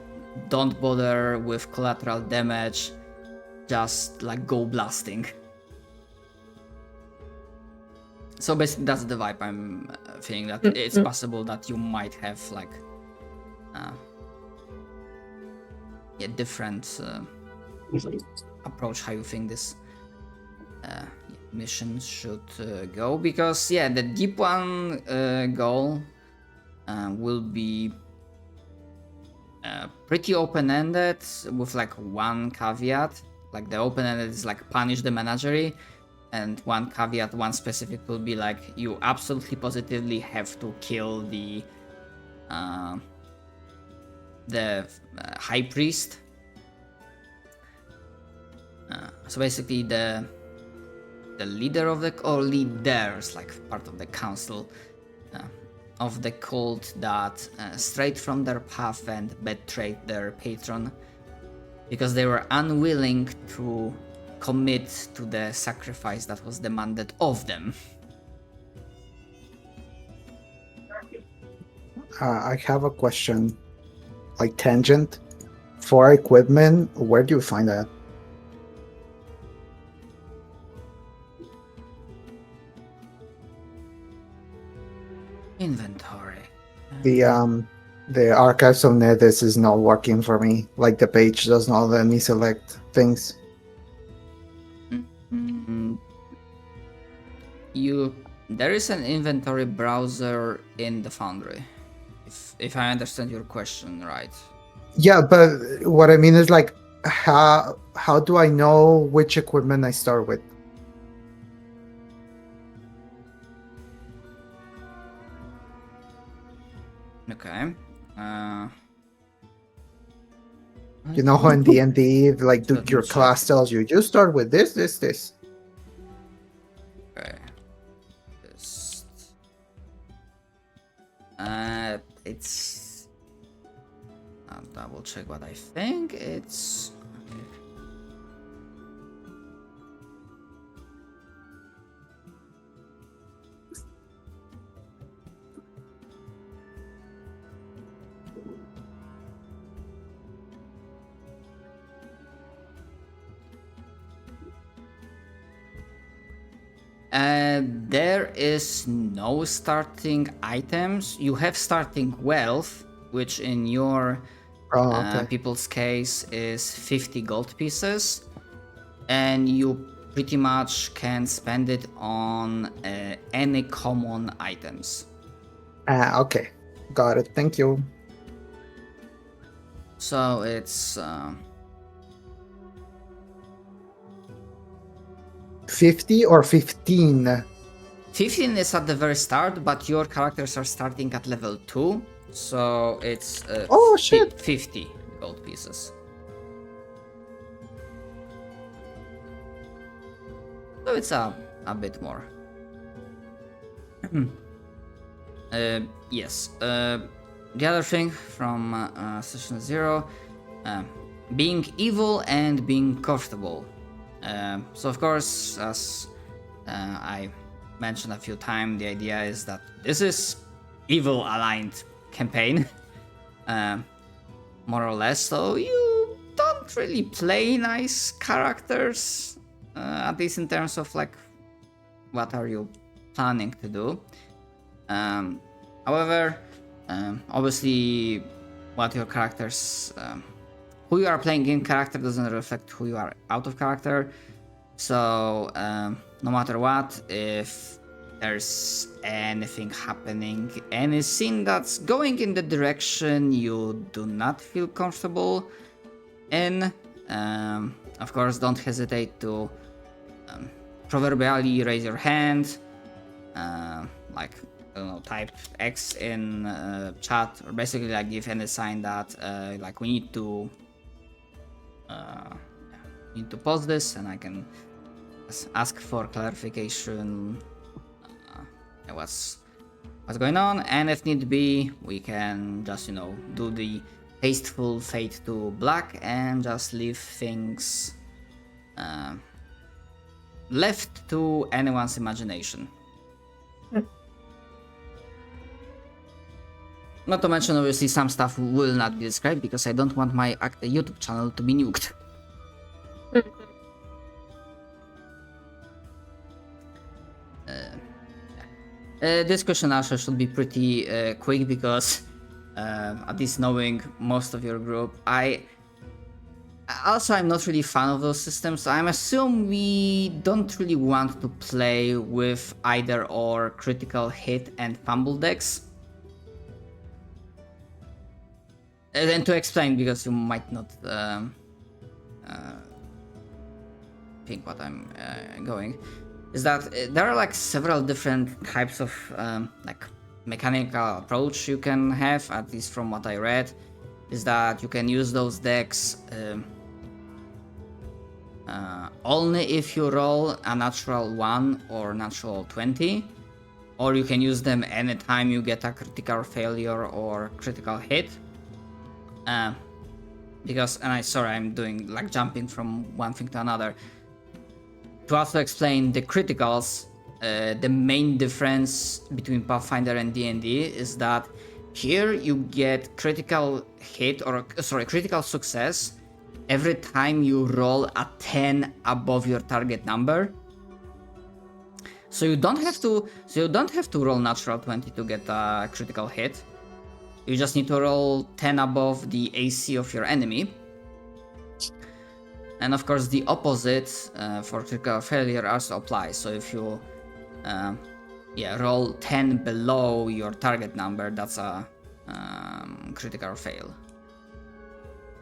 don't bother with collateral damage, just like go blasting? So basically that's the vibe I'm feeling, that it's possible that you might have like a different approach how you think this mission should go, because the Deep One goal will be pretty open-ended, with like one caveat. Like, the open-ended is like punish the menagerie, and one caveat, one specific, will be like you absolutely positively have to kill the high priest. So basically the leader of the, or leaders, like part of the council of the cult that strayed from their path and betrayed their patron because they were unwilling to commit to the sacrifice that was demanded of them. I have a question, like tangent. For equipment, where do you find that? Inventory. The archives of Nethys is not working for me. Like the page does not let me select things. Mm, there is an inventory browser in the Foundry, if I understand your question right. Yeah, but what I mean is like, how do I know which equipment I start with? Okay. You know how in D&D, like Let me your check. class tells you, you start with this, this, this. Okay. Just. It's. I'll double check what I think. It's. There is no starting items. You have starting wealth, which in your Oh, okay. people's case is 50 gold pieces, and you pretty much can spend it on any common items. Okay. Got it. Thank you. So it's 50 or 15? 15 is at the very start, but your characters are starting at level 2, so it's Oh, shit. 50 gold pieces. So it's a bit more. Yes. The other thing from session 0, being evil and being comfortable. So of course, as I mentioned a few times, the idea is that this is evil aligned campaign, more or less. So you don't really play nice characters, at least in terms of like what are you planning to do. However, obviously, what your characters, who you are playing in character doesn't reflect who you are out of character. So no matter what, if there's anything happening, any scene that's going in the direction you do not feel comfortable in, of course, don't hesitate to proverbially raise your hand, like I don't know, type X in chat, or basically like give any sign that like we need to pause this, and I can ask for clarification. What's going on, and if need be, we can just do the tasteful fade to black and just leave things left to anyone's imagination. Not to mention, obviously, some stuff will not be described because I don't want my YouTube channel to be nuked. This question also should be pretty quick because, at least knowing most of your group, I'm not really a fan of those systems. I'm assuming we don't really want to play with either or critical hit and fumble decks. And to explain, because you might not think what I'm going, is that there are like several different types of like mechanical approach you can have, at least from what I read, is that you can use those decks only if you roll a natural 1 or natural 20, or you can use them anytime you get a critical failure or critical hit. Because, and I'm doing like jumping from one thing to another. to also explain the criticals, the main difference between Pathfinder and D&D is that here you get critical hit or critical success every time you roll a 10 above your target number. So you don't have to roll natural 20 to get a critical hit. You just need to roll 10 above the AC of your enemy. And of course the opposite for critical failure also applies. So if you roll 10 below your target number, that's a critical fail.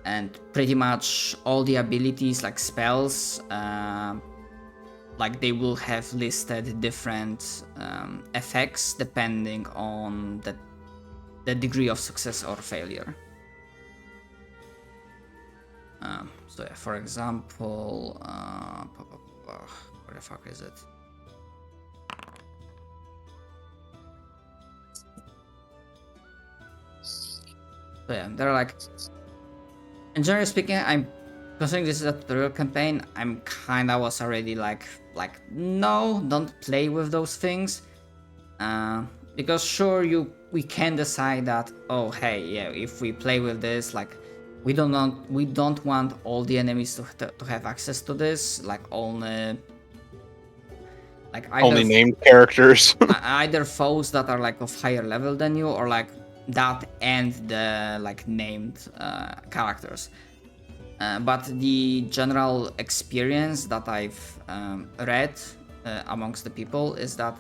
And pretty much all the abilities like spells, like they will have listed different effects depending on the degree of success or failure. So yeah, for example, where the fuck is it? So yeah, they're like, and generally speaking, I'm considering this is a tutorial campaign, I'm kinda was already like no, don't play with those things, because sure we can decide that, oh hey, yeah, if we play with this, like we don't want all the enemies to have access to this, like only Only named characters. either foes that are like of higher level than you, or like that and the like named characters. But the general experience that I've read amongst the people is that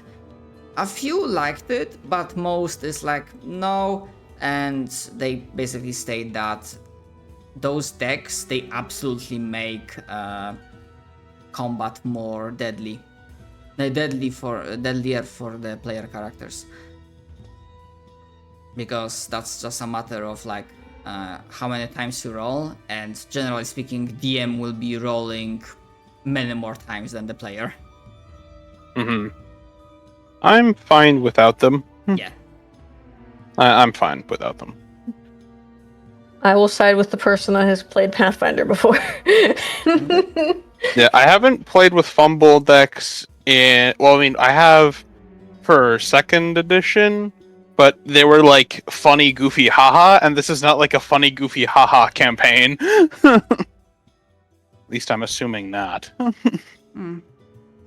a few liked it, but most is like no, and they basically state that those decks, they absolutely make combat more deadlier for the player characters, because that's just a matter of like how many times you roll, and generally speaking DM will be rolling many more times than the player. I'm fine without them. Yeah. I'm fine without them. I will side with the person that has played Pathfinder before. Yeah, I haven't played with fumble decks I mean, I have for 2nd edition, but they were like funny, goofy, haha, and this is not like a funny, goofy, haha campaign. At least I'm assuming not. I mean,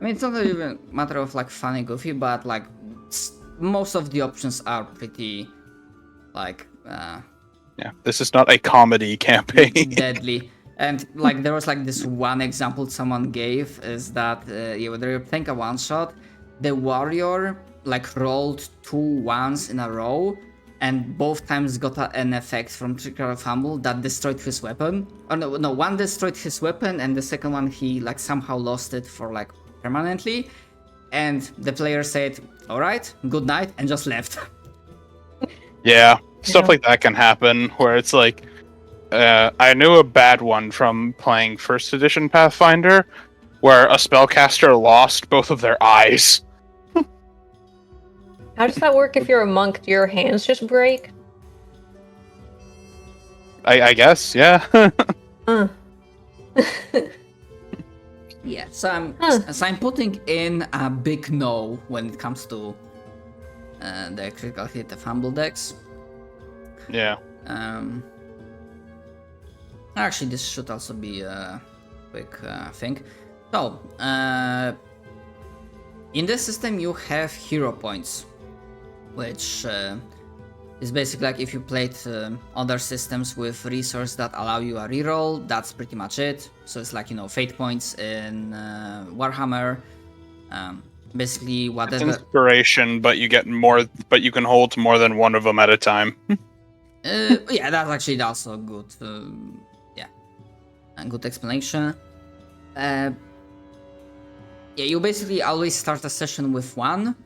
it's not even a matter of like funny, goofy, but like most of the options are pretty like Yeah, this is not a comedy campaign. deadly. And like there was like this one example someone gave is that when you're playing a one shot, the warrior like rolled 2 ones in a row, and both times got an effect from Trigger Fumble that destroyed his weapon. Oh no, one destroyed his weapon, and the second one he like somehow lost it for like permanently. And the player said, "All right, good night," and just left. Yeah, stuff like that can happen where it's like, I knew a bad one from playing 1st edition Pathfinder, where a spellcaster lost both of their eyes. How does that work if you're a monk? Do your hands just break? I guess, yeah. Yeah, so I'm putting in a big no when it comes to the critical hit of fumble decks. Yeah. Actually, this should also be a quick thing. So, in this system you have hero points, which is basically like if you played other systems with resource that allow you a reroll, that's pretty much it. So it's like, fate points in Warhammer. Basically, whatever. It's inspiration, but you get more, but you can hold more than one of them at a time. Yeah, that's actually also good. A good explanation. Yeah, you basically always start a session with one,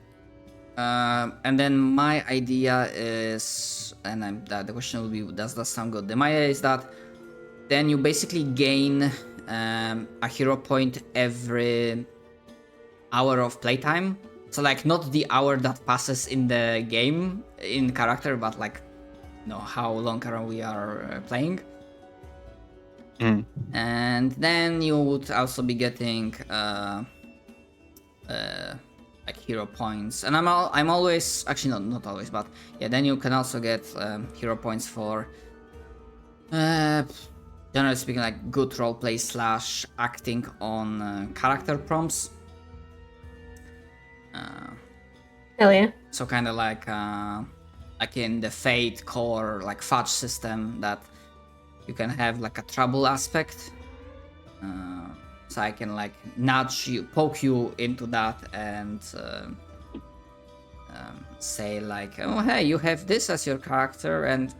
and then my idea is, and the question will be, does that sound good? My idea is that then you basically gain a hero point every hour of playtime. So like not the hour that passes in the game in character, but like how long we are playing. And then you would also be getting like hero points, and I'm always actually not always, but yeah, then you can also get hero points for generally speaking, like good roleplay / acting on character prompts. Hell yeah. So kind of like in the Fate core like fudge system, that you can have like a trouble aspect. So I can like nudge you, poke you into that, and say like, oh hey, you have this as your character, and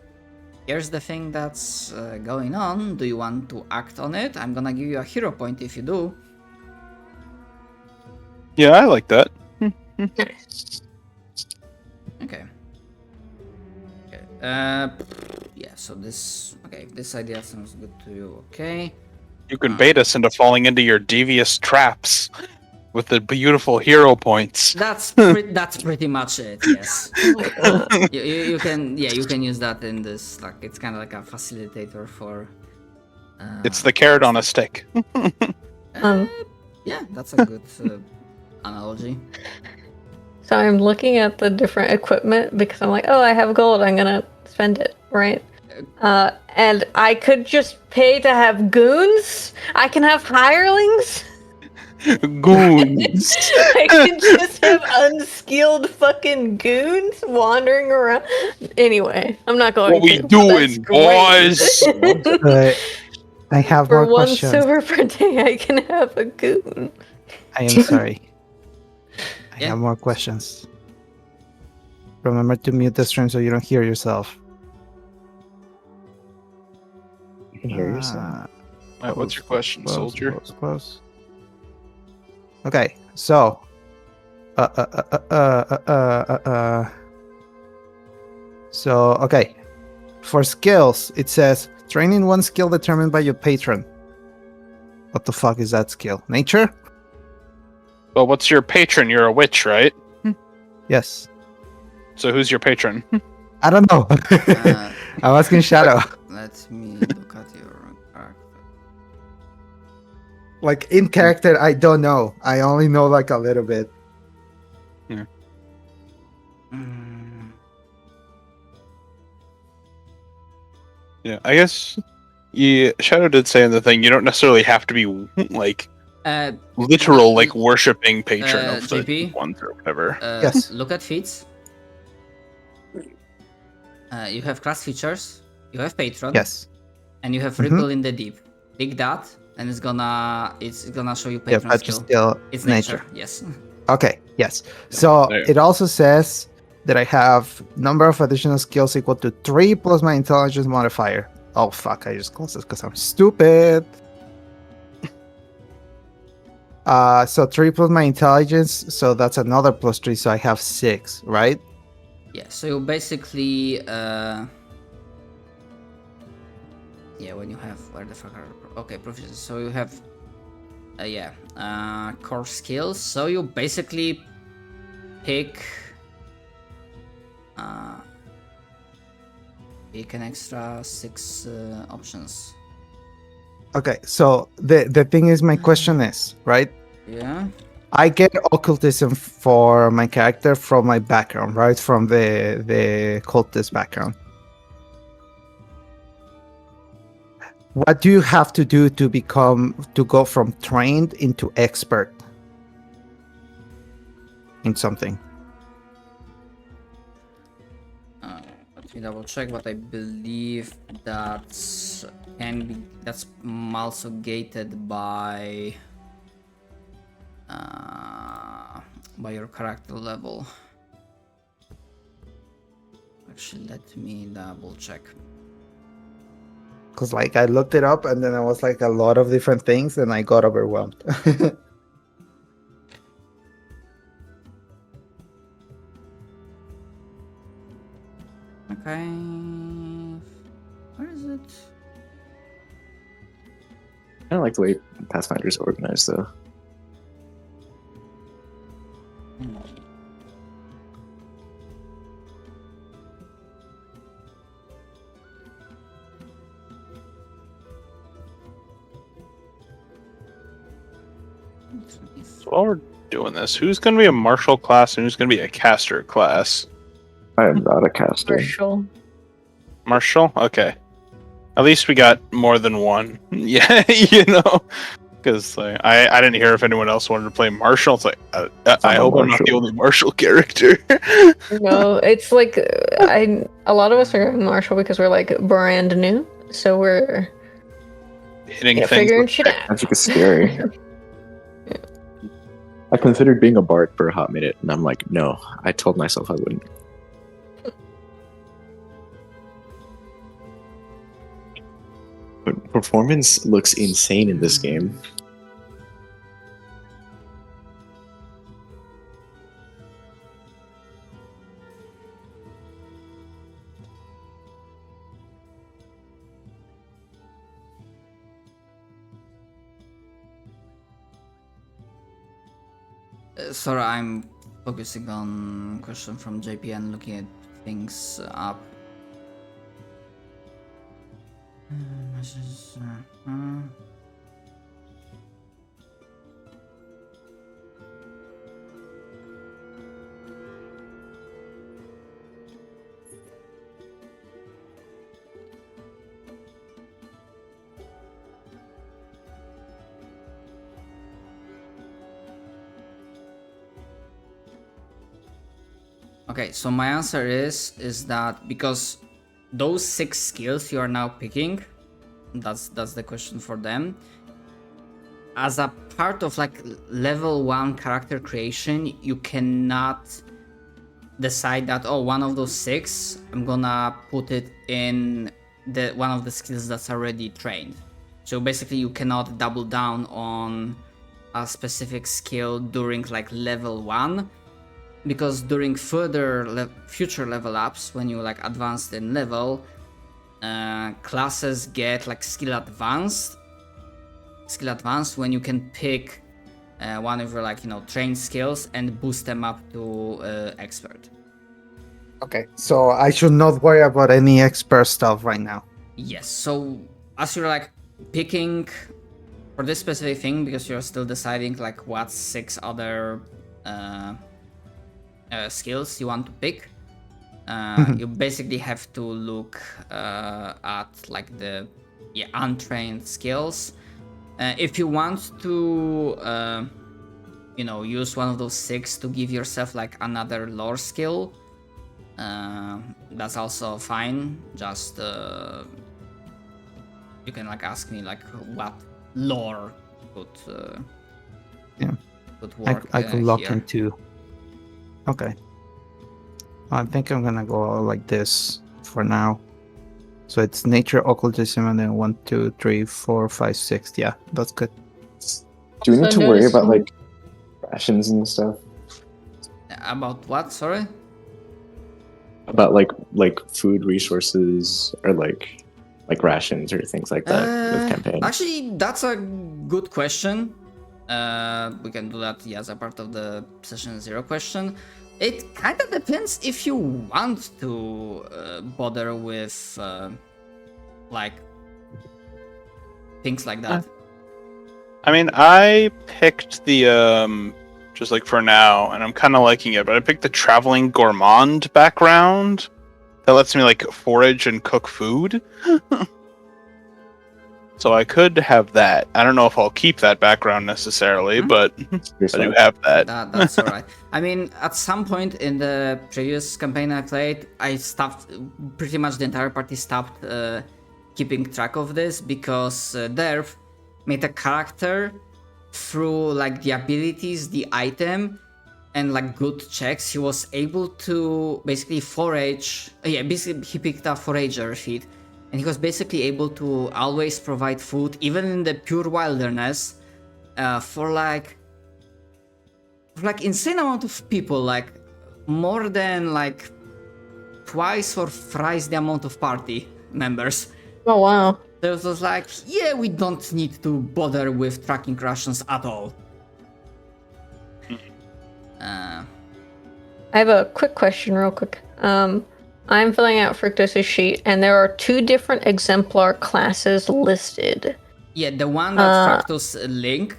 here's the thing that's going on. Do you want to act on it? I'm gonna give you a hero point if you do. Yeah, I like that. Nice. Okay. Okay. Yeah. So this. Okay. This idea sounds good to you. Okay. You can bait us into falling into your devious traps with the beautiful hero points. That's pretty much it. Yes. Oh my god. You can use that in this, like it's kind of like a facilitator for. It's the carrot on a stick. Yeah, that's a good analogy. So I'm looking at the different equipment because I'm like, oh, I have gold, I'm gonna spend it, right? And I could just pay to have goons. I can have hirelings. Goons. I can just have unskilled fucking goons wandering around. Anyway, I'm not going What we to. but doing, that's great. boys? But I have For more one questions. silver per day, I can have a goon. I am sorry. I Yeah. have more questions. Remember to mute the stream so you don't hear yourself. You can hear yourself. What's your question, soldier? Close. Okay, so so okay, for skills it says training one skill determined by your patron. What the fuck is that skill? Nature? Well, what's your patron? You're a witch, right? Yes. So who's your patron? I don't know. I'm asking Shadow. Let me look at your character. Like in character, I don't know. I only know like a little bit. Mm, Yeah, I guess. Yeah, Shadow did say in the thing you don't necessarily have to be like literal, like worshipping patron of the GP? ones or whatever. Yes. Look at feats. You have class features. You have patron. Yes. And you have Mhm. ripple in the deep. Pick that, and it's gonna show you Yeah, patron that's skill. still It's nature. nature. Yes. Okay, yes. So There. it also says that I have number of additional skills equal to 3 plus my intelligence modifier. Oh fuck, I just closed this because I'm stupid. So 3 plus my intelligence, so that's another plus 3, so I have 6, right? Yeah. So you basically yeah, when you have where the fuck are okay proficiency. So you have core skills. So you basically pick an extra 6 options. Okay, so the thing is, my question is, right? Yeah. I get occultism for my character from my background, right? From the cultist background. What do you have to do to go from trained into expert in something? Let me double check, but I believe that's also gated by your character level. Actually, let me double check. Because like I looked it up and then I was like a lot of different things and I got overwhelmed. Okay, where is it? I don't like the way Pathfinder is organized, though. So while we're doing this. Who's going to be a martial class and who's going to be a caster class? I am not a caster. Marshall. Martial? Okay. At least we got more than one. Yeah, you know? Because like, I didn't hear if anyone else wanted to play martial. It's like, I a hope I'm not the martial. only martial character. No, it's like a lot of us are Marshall because we're like brand new, so we're Hitting things figuring with shit pick. out. I think it's scary. I considered being a bard for a hot minute, and I'm like, no. I told myself I wouldn't. But performance looks insane in this game. Sorry, I'm focusing on question from JP and looking at things up. Okay, so my answer is that because those 6 skills you are now picking, that's the question for them. As a part of like level 1 character creation, you cannot decide that, oh, one of those 6, I'm gonna put it in the one of the skills that's already trained. So basically you cannot double down on a specific skill during like level 1, because during future level ups, when you like advanced in level, classes get like skill advanced when you can pick one of your like trained skills and boost them up to expert. Okay, so I should not worry about any expert stuff right now. Yes, so as you're like picking for this specific thing, because you're still deciding like what 6 other skills you want to pick, you basically have to look at like the untrained skills. If you want to use one of those 6 to give yourself like another lore skill, that's also fine. Just you can like ask me like what lore could work. I could lock here. into. Okay. I think I'm gonna go like this for now. So it's nature, occultism, and then 1, 2, 3, 4, 5, 6. Yeah, that's good. Do we need So to worry about notice- like rations and stuff? About what? Sorry. About like food resources or like rations or things like that with campaign. Actually, that's a good question. We can do that as a part of the session 0 question. It kind of depends if you want to bother with like things like that. I mean, I picked the just like for now, and I'm kind of liking it. But I picked the traveling gourmand background that lets me like forage and cook food. So I could have that. I don't know if I'll keep that background necessarily, but I do have that. That's alright. I mean, at some point in the previous campaign I played, I stopped. Pretty much the entire party stopped keeping track of this because Derv made a character through like the abilities, the item, and like good checks. He was able to basically forage. Basically he picked up forager feat. And he was basically able to always provide food, even in the pure wilderness, for like insane amount of people, like more than like twice or thrice the amount of party members. Oh wow. So it was like, yeah, we don't need to bother with tracking rations at all. I have a quick question, real quick. I'm filling out Fructose's sheet, and there are 2 different exemplar classes listed. Yeah, the one that Fractus linked,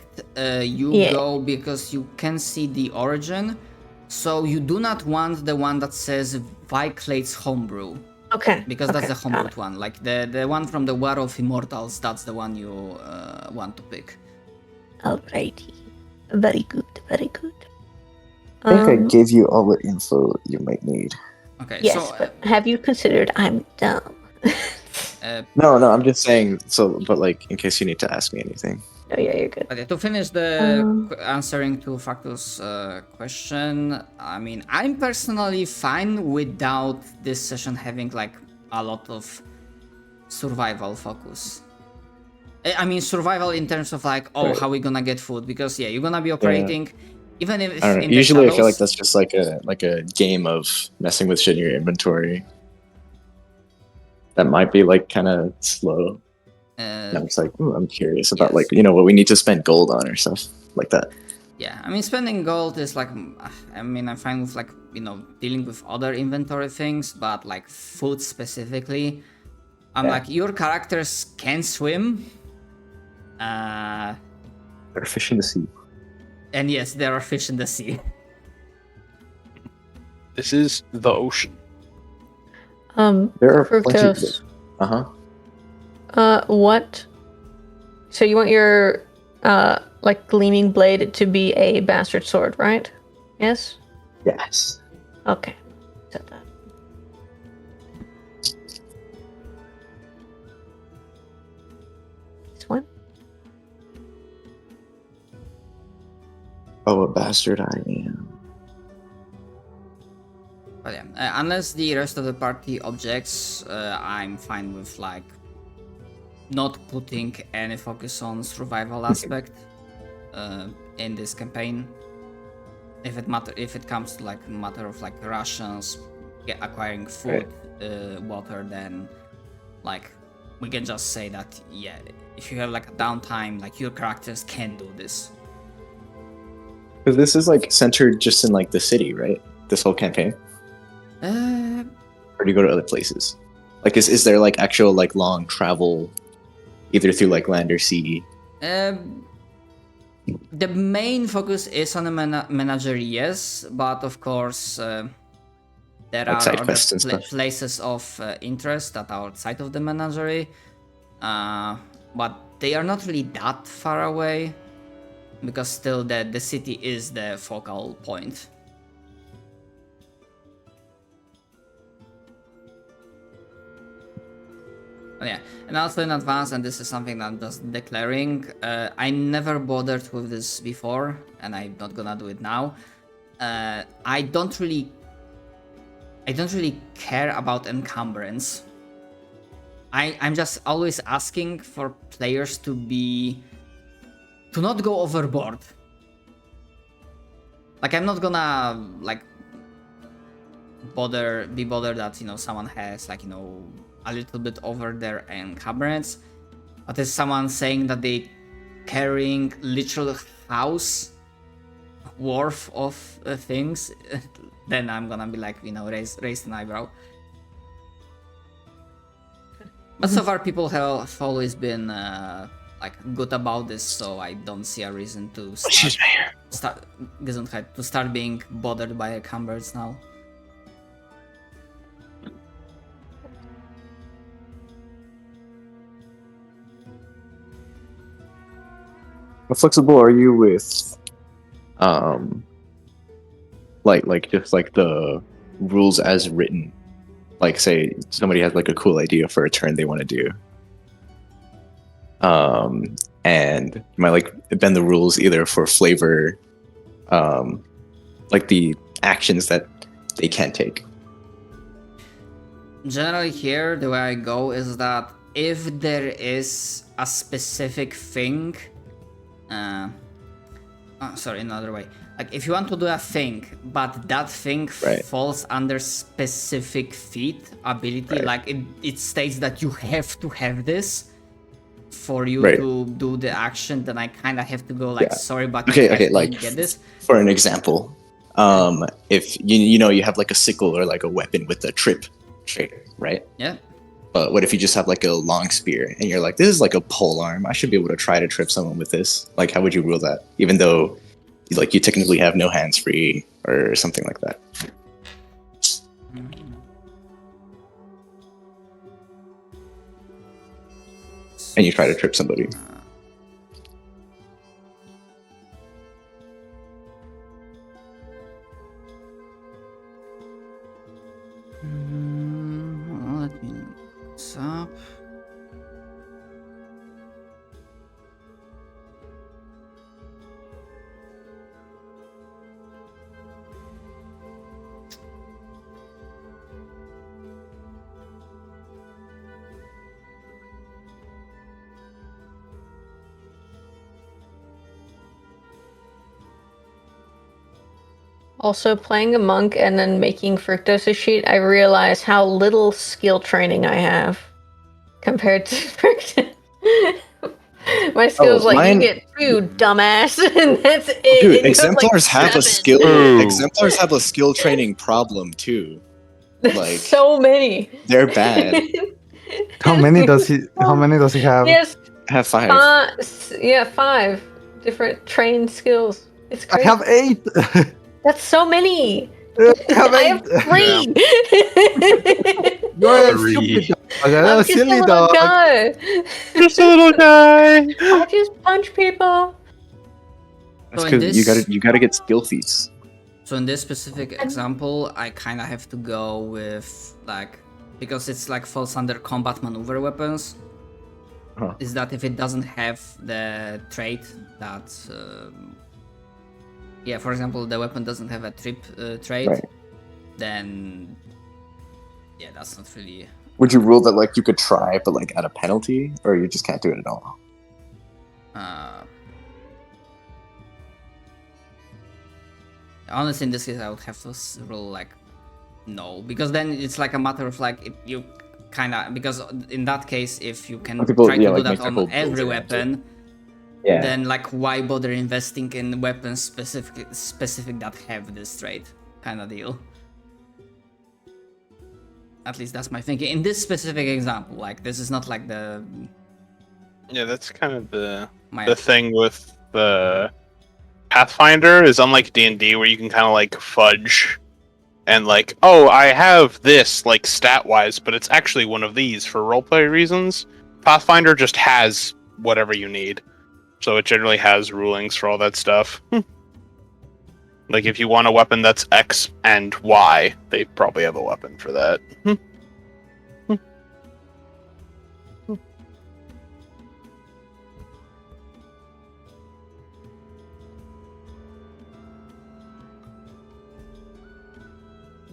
you Yeah. go because you can see the origin. So you do not want the one that says Viclate's Homebrew. Okay. Because that's okay, the got homebrewed one. Like the one from the War of Immortals, that's the one you want to pick. it. Alrighty. Very good. Very good. I think I gave you all the info you might need. Okay, Yes, so but have you considered I'm dumb? No, I'm just saying. So, but like, in case you need to ask me anything. Oh yeah, you're good. okay, to finish the Um, answering to Factus' question, I mean, I'm personally fine without this session having like a lot of survival focus. I mean, survival in terms of like, oh, Right. how we gonna get food? Because yeah, you're gonna be operating, even if I don't know. in the Usually, I feel like shadows- that's just like a game of messing with shit in your inventory. That might be like kind of slow. And I'm just like, ooh, I'm curious about yes. like what we need to spend gold on or stuff like that. Yeah, I mean, spending gold is like, I mean, I'm fine with like, dealing with other inventory things, but like food specifically, I'm Yeah. like, your characters can swim. They're fish in the sea. And yes, there are fish in the sea. This is the ocean. There are plenty of Fructose. What? So you want your like gleaming blade to be a bastard sword, right? Yes. Yes. Okay. Said that. This one. Oh, a bastard I am. But yeah, unless the rest of the party objects, I'm fine with like not putting any focus on survival aspect in this campaign. If it comes to like matter of like rations, acquiring food, water, then like we can just say that yeah, if you have like a downtime, like your characters can do this. Because this is like centered just in like the city, right? This whole campaign. Or do you go to other places? Like, is there like actual like long travel, either through like land or sea? The main focus is on the menagerie, yes, but of course there Like are side other quests and stuff. places of interest that are outside of the menagerie, but they are not really that far away because still the city is the focal point. Yeah, and also in advance, and this is something that I'm just declaring, I never bothered with this before, and I'm not gonna do it now. I don't really care about encumbrance. I'm just always asking for players to not go overboard. Like I'm not gonna like be bothered that someone has like a little bit over their encumbrance, but if someone saying that they carrying literal house worth of things, then I'm gonna be like raise an eyebrow. But so far people have always been like good about this, so I don't see a reason to start being bothered by encumbrance now. How flexible are you with, like just like the rules as written? Like, say somebody has like a cool idea for a turn they want to do, and you might like bend the rules either for flavor, like the actions that they can take. Generally here, the way I go is that if there is a specific thing, another way. Like if you want to do a thing, but that thing falls under specific feat ability, like it states that you have to have this for you to do the action, then I kind of have to go like, sorry, but you have to like get this. For an example, if you have like a sickle or like a weapon with a trip trait, right? Yeah. But what if you just have like a long spear and you're like, this is like a pole arm. I should be able to try to trip someone with this. Like, how would you rule that? Even though, like, you technically have no hands free or something like that. And you try to trip somebody. Let me look this up. Also, playing a monk and then making fructose sheet, I realize how little skill training I have compared to fructose. My skills like mine- you get 2, dumbass, and that's it. Dude, and you have, exemplars like, have a 7. skill. Ooh. Exemplars have a skill training problem too. like- so many. They're bad. How many does he have? Yes, Have 5. 5 different trained skills. It's I crazy. have 8. That's so many. I have I have 8. 3. You're a Three. stupid dog. I'm I'm a just a silly little dog. guy. Just a little guy. I just punch people. That's So in because this- you gotta get skill feats. So in this specific example, I kind of have to go with like, because it's like falls under combat maneuver weapons. Huh. Is that if it doesn't have the trait that, yeah, for example, the weapon doesn't have a trip trait, Right. then yeah, that's not really. Would you rule that like you could try, but like at a penalty, or you just can't do it at all? Honestly, in this case, I would have to rule like no, because then it's like a matter of like if you kind of, because in that case, if you can People- try to yeah, do like, that make their on whole every build around it. weapon, Yeah. then like why bother investing in weapons specific that have this trait kind of deal. At least that's my thinking in this specific example. Like this is not like the Yeah, that's kind of the my thing with the Pathfinder is unlike D&D where you can kind of like fudge and like, oh, I have this like stat wise, but it's actually one of these for roleplay reasons. Pathfinder just has whatever you need, so it generally has rulings for all that stuff. Like if you want a weapon that's X and Y, they probably have a weapon for that.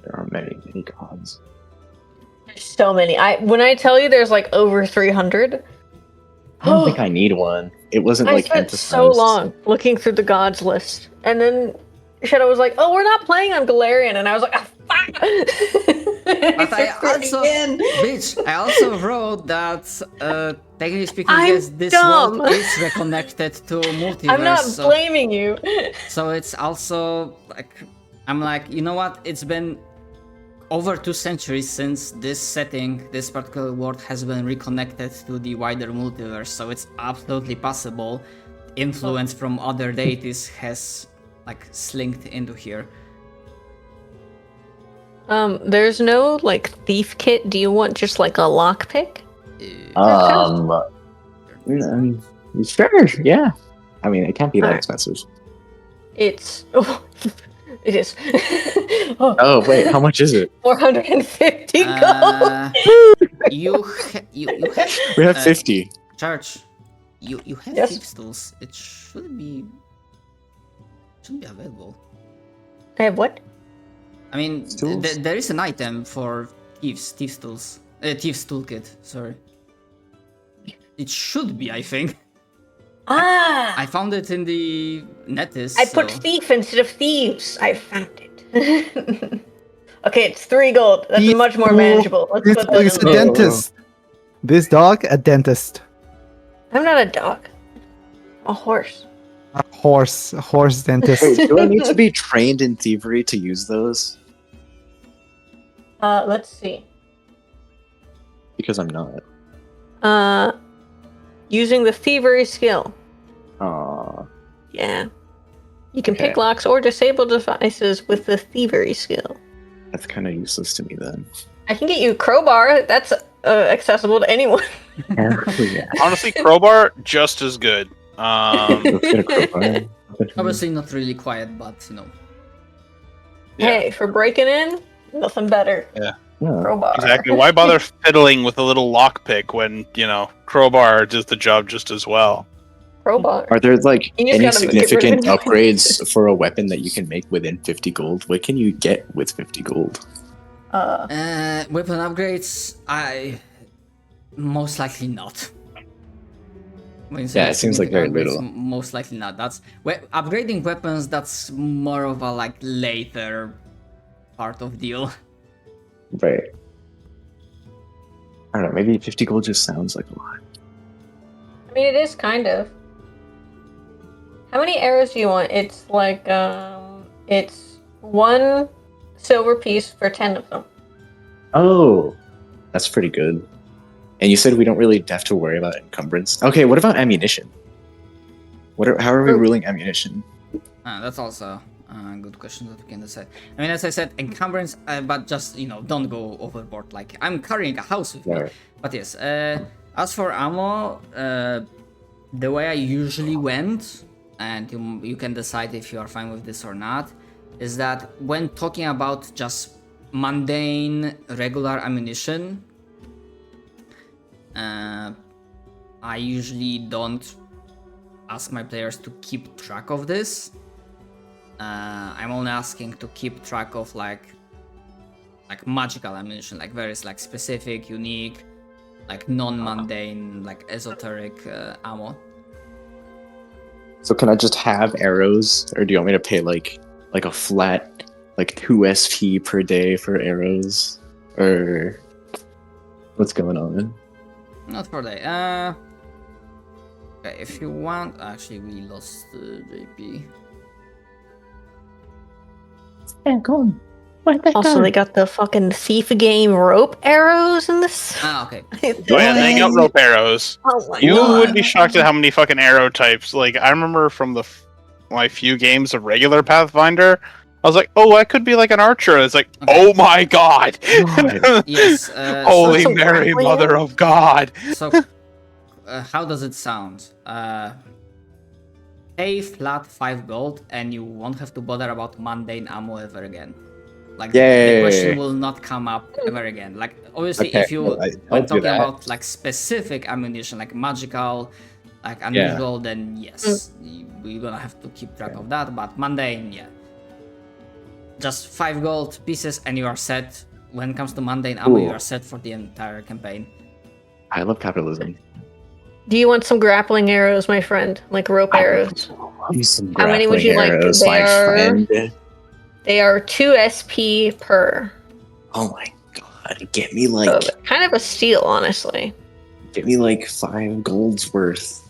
There are many, many gods. There's so many. When I tell you there's like over 300. I don't think I need one. It wasn't I like spent so emphasized. long looking through the gods list, and then Shadow was like, "Oh, we're not playing on Galarian," and I was like, "Ah, fuck!" But I also, bitch, I also wrote that, technically speaking, I'm yes, this dumb. world is reconnected to multiverse. I'm not so, blaming you. so it's also like, I'm like, you know what? It's been over 2 centuries since this setting, this particular world has been reconnected to the wider multiverse. So it's absolutely possible influence from other deities has like slinked into here. There's no like thief kit. Do you want just like a lockpick? Sure, yeah. I mean, it can't be that Alright. expensive. It's it is. Oh wait, how much is it? 450 gold. You have We have uh, 50. Charge. You have Yes. thief tools. It should be available. I have what? I mean, Tools? there is an item for thieves tools. Thieves toolkit. Sorry. It should be, I think. Ah, I found it in the Netis. I put so- thief instead of thieves. I found it. Okay, it's 3 gold. That's Thief much more tool. manageable. Let's This put dog is that a in. dentist. This dog, a dentist. I'm not a dog. I'm a horse. A horse dentist. Wait, do I need to be trained in thievery to use those? Let's see. Because I'm not. Using the thievery skill. Aw. Yeah. You can Okay. pick locks or disable devices with the thievery skill. That's kind of useless to me then. I can get you a crowbar. That's accessible to anyone. Yeah. Honestly, crowbar just as good. Let's get a crowbar. Obviously not really quiet, but you know. Yeah. Hey, for breaking in, nothing better. Yeah. Crowbar. Exactly. Why bother fiddling with a little lockpick when, crowbar does the job just as well? Crowbar. Are there like You just any gotta get rid of significant it. upgrades for a weapon that you can make within 50 gold? What can you get with 50 gold? Weapon upgrades, most likely not. Yeah, it seems like very little. Most likely not. Upgrading weapons. That's more of a like later part of deal. Right. I don't know, maybe 50 gold just sounds like a lot. I mean, it is kind of. How many arrows do you want? It's like, it's 1 silver piece for 10 of them. Oh, that's pretty good. And you said we don't really have to worry about encumbrance. Okay, what about ammunition? How are we ruling ammunition? That's also a good question that we can decide. I mean, as I said, encumbrance, but just, don't go overboard. Like, I'm carrying a house with me. Right. But yes, as for ammo, the way I usually went, and you can decide if you are fine with this or not, is that when talking about just mundane, regular ammunition, I usually don't ask my players to keep track of this. I'm only asking to keep track of like magical ammunition, like very like specific, unique, like non-mundane, like esoteric ammo. So can I just have arrows, or do you want me to pay like a flat 2 SP per day for arrows, or what's going on? Not for day. Okay, if you want, actually we lost JP. Yeah, go on. Also, they got the fucking thief game rope arrows in this. Okay. Oh yeah, they got rope arrows. Oh my You god. would be shocked at how many fucking arrow types. Like, I remember from my few games of regular Pathfinder, I was like, oh, I could be like an archer. It's like, Okay. oh my god! Yes. Holy so Mary, grappling? Mother of God! So, how does it sound? Pay flat 5 gold, and you won't have to bother about mundane ammo ever again. Like the Yay. question will not come up ever again. Like obviously, Okay, if you well, I'll when do talking that. about like specific ammunition, like magical, like unusual, then yes, we're gonna have to keep track of that. But mundane, yeah, just 5 gold pieces, and you are set. When it comes to mundane ammo, you Ooh. are set for the entire campaign. I love capitalism. Do you want some grappling arrows, my friend? Like rope arrows? How many would you like? Arrows, They my are- friend. They are 2 SP per. Oh my god! Get me So kind of a steal, honestly. 5 golds worth.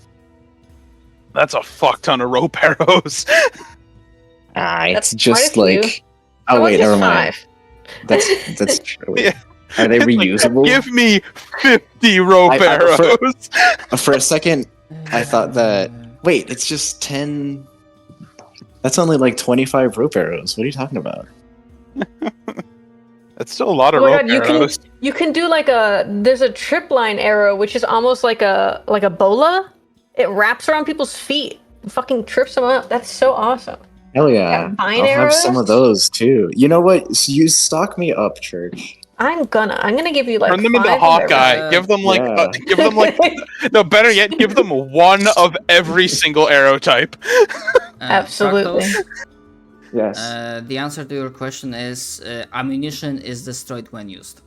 That's a fuck ton of rope arrows. It's That's just quite a few. like. How Oh much wait, is never mind. 5? That's true. Yeah. Are they It's like, reusable? give me 50 rope I- arrows. For a second, I thought that. Wait, it's just 10. That's only like 25 rope arrows. What are you talking about? That's still a lot of Oh my rope god, arrows. you can do there's a tripline arrow, which is almost like a bola. It wraps around people's feet and fucking trips them up. That's so awesome. Hell yeah! Got vine I'll have some of arrows? those too. You know what? So you stock me up, Church. I'm gonna give you like Turn them 5 into of Hawkeye. everything. Give them like, Yeah. give them like, no, better yet, give them one of every single arrow type. Absolutely. Fractals, Yes. the answer to your question is ammunition is destroyed when used.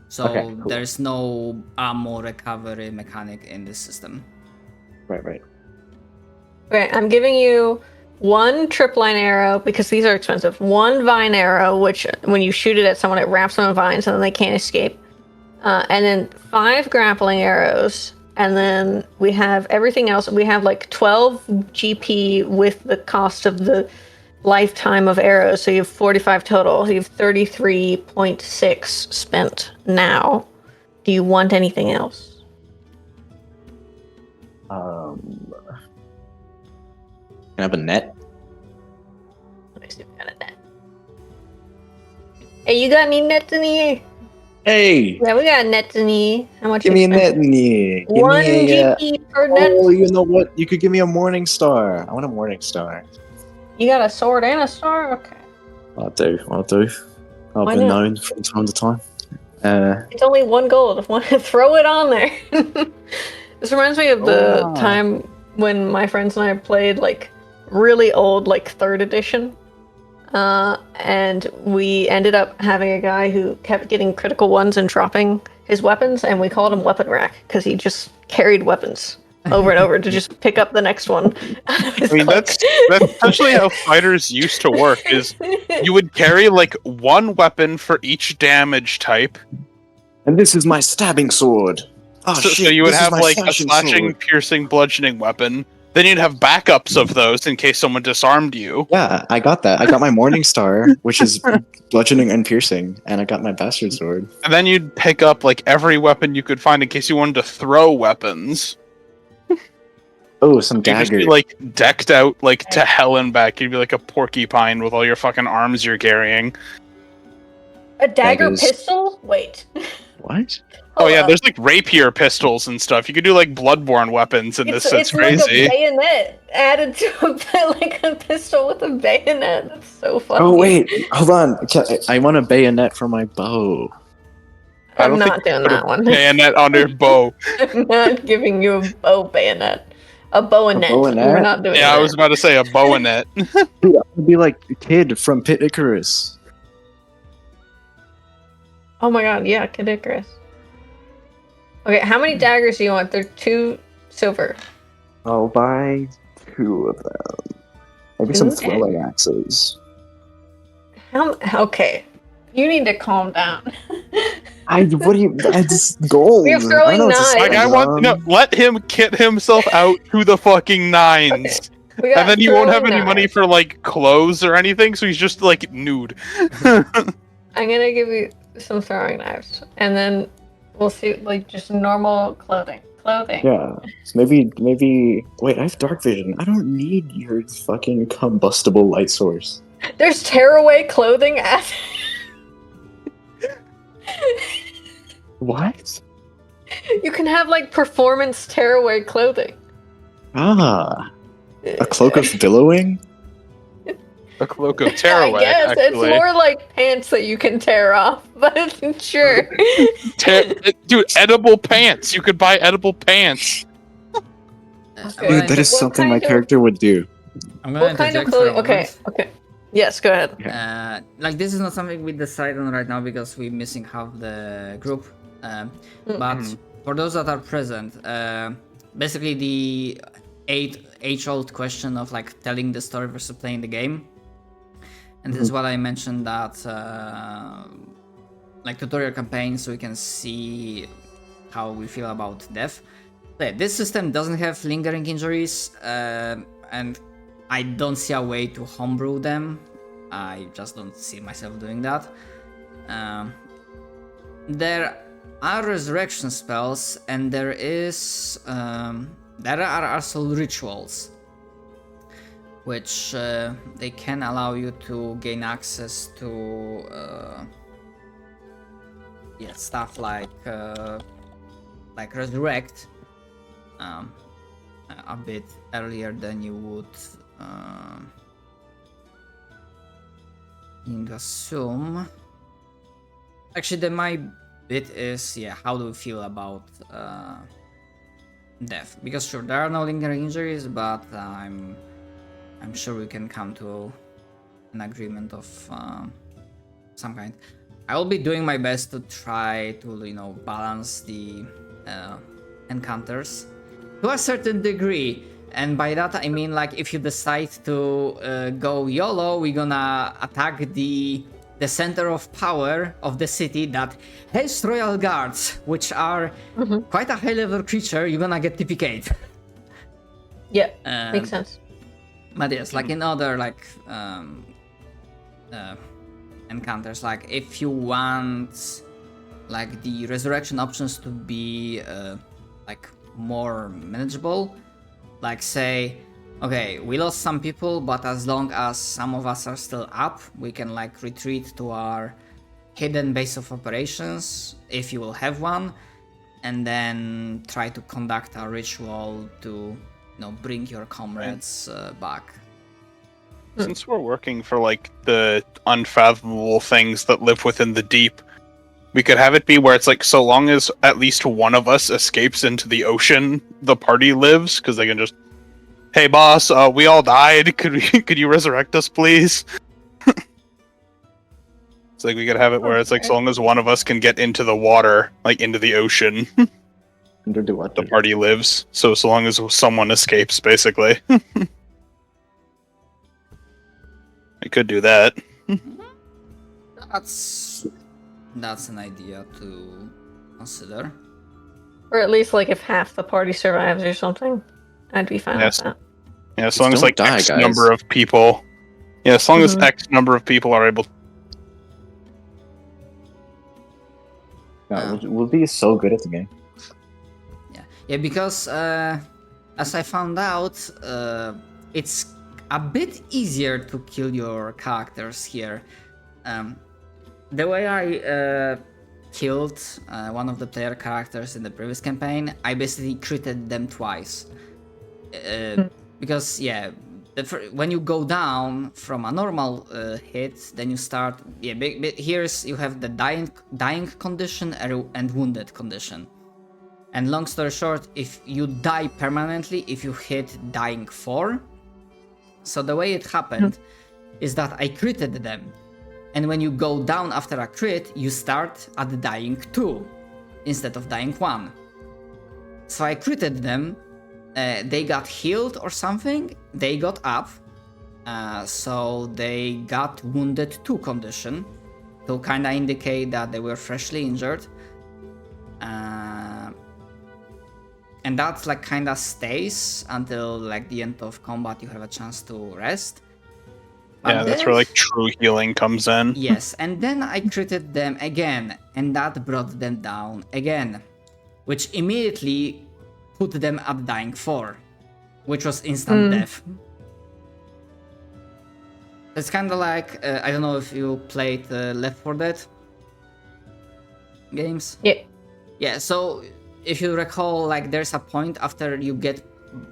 So Okay, cool. there's no ammo recovery mechanic in this system. Right. Okay, I'm giving you 1 tripline arrow because these are expensive. 1 vine arrow, which when you shoot it at someone, it wraps them in vines and then they can't escape. And then 5 grappling arrows. And then we have everything else. We have like 12 GP with the cost of the lifetime of arrows. So you have 45 total. So you have 33.6 spent now. Do you want anything else? Can I have a net? Let me see if we got a net. Hey, you got any nets in here? Hey, Yeah, we got nets in here. How much? give you me a spend? net in here. Give One me a. GP per net. Oh, you know what? You could give me a morning star. I want a morning star. You got a sword and a star? Okay. I'll do. I've Why been not? known from time to time. It's only 1 gold. Throw it on there. This reminds me of the Oh. time when my friends and I played like really old, like 3rd edition. And we ended up having a guy who kept getting critical ones and dropping his weapons, and we called him Weapon Rack because he just carried weapons over and over to just pick up the next one. I mean, that's essentially how fighters used to work. Is you would carry like one weapon for each damage type. And this is my stabbing sword. Oh So shit! you would this is have my like a slashing slashing, sword. piercing, bludgeoning weapon. Then you'd have backups of those in case someone disarmed you. Yeah, I got that. I got my morning star, which is bludgeoning and piercing, and I got my bastard sword. And then you'd pick up like every weapon you could find in case you wanted to throw weapons. Oh, some You'd just dagger. be like decked out like to hell and back. You'd be like a porcupine with all your fucking arms you're carrying. A dagger Daggers. pistol? Wait. What? Oh Hold yeah, up. there's like rapier pistols and stuff. You could do like bloodborne weapons in this. It's It's crazy. like a bayonet added to like a pistol with a bayonet. That's so funny. Oh wait, hold on. I want a bayonet for my bow. I I'm don't not think you doing put a that one. bayonet on your bow. I'm not giving you a bow bayonet. A bowanet. bayonet? We're not doing Yeah, that. I was about to say a bowanet. Dude, I want to be like the kid from Pit Icarus. Oh my god, yeah, Kid Icarus. Okay, how many daggers do you want? They're 2 silver. I'll buy 2 of them. Maybe some Two throwing axes. Okay. You need to calm down. What do you? It's gold. You're throwing I don't know what to knives. say, Like I want Ron. let him kit himself out to the fucking nines. We got And then he won't have throwing any money knives. for like clothes or anything, so he's just like nude. I'm gonna give you some throwing knives, and then we'll see, like, just normal clothing. Yeah. So maybe. Wait, I have dark vision. I don't need your fucking combustible light source. There's tearaway clothing at. What? You can have like performance tearaway clothing. Ah, a cloak of billowing. A cloak of tearaway. I guess actually. it's more like pants that you can tear off, but sure. Dude, edible pants. You could buy edible pants. Okay. Dude, that is What something my kind of- character would do. I'm gonna What kind of interject for a clothing? Okay, moment. okay. Yes, go ahead. Like this is not something we decide on right now because we're missing half the group. But for those that are present, basically the age-old question of like telling the story versus playing the game, and this is what I mentioned that like tutorial campaign, so we can see how we feel about death. But this system doesn't have lingering injuries, and I don't see a way to homebrew them. I just don't see myself doing that. There are resurrection spells, and there are also rituals, which they can allow you to gain access to stuff like resurrect a bit earlier than you would assume. Actually, my bit is how do we feel about death? Because sure, there are no lingering injuries, but I'm sure we can come to an agreement of some kind. I will be doing my best to try to balance the encounters to a certain degree, and by that I mean, like, if you decide to go YOLO, we're gonna attack the center of power of the city that has royal guards, which are quite a high level creature. You're gonna get TPK'd. Yeah, makes sense. But yes, like in other encounters, like if you want like the resurrection options to be like more manageable. Like say, okay, we lost some people, but as long as some of us are still up, we can like retreat to our hidden base of operations, if you will have one, and then try to conduct a ritual to, bring your comrades back. Since we're working for like the unfathomable things that live within the deep, we could have it be where it's like so long as at least one of us escapes into the ocean, the party lives, because they can just, hey boss, we all died. Could you resurrect us, please? It's like we could have it where it's like so long as one of us can get into the water, like into the ocean, Under the water. the party lives. So long as someone escapes, basically. I could do that. That's an idea to consider. Or at least like if half the party survives or something, I'd be fine Yes. with that. Yeah, as Just long as don't like die, X guys. number of people. Yeah, as long as Mhm. X number of people are able. No, we'll be so good at the game. Yeah, because as I found out, it's a bit easier to kill your characters here. The way I killed one of the player characters in the previous campaign, I basically critted them twice. Because when you go down from a normal hit, then you start. Yeah, here's you have the dying condition and wounded condition. And long story short, if you die permanently, if you hit dying 4, so the way it happened is that I critted them. And when you go down after a crit, you start at dying 2 instead of dying 1. So I critted them, they got healed or something, they got up, so they got wounded 2 condition to kinda indicate that they were freshly injured. And that like kinda stays until like the end of combat, you have a chance to rest. Yeah, that's where like true healing comes in. Yes, and then I critted them again, and that brought them down again, which immediately put them at dying 4, which was instant death. It's kind of like, I don't know if you played Left 4 Dead games. Yeah. Yeah, so if you recall, like there's a point after you get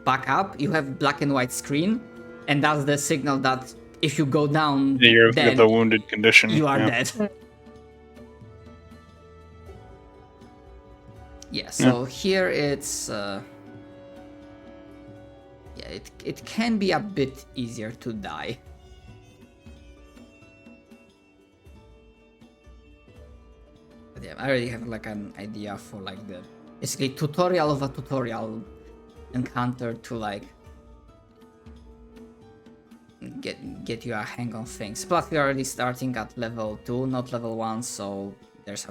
back up, you have black and white screen, and that's the signal that if you go down, You're then the wounded condition. you are yeah. dead. Yeah, so here it's it can be a bit easier to die. But yeah, I already have like an idea for like the basically tutorial of a tutorial encounter to like get you a hang on things. Plus we're already starting at level 2, not level 1, so there's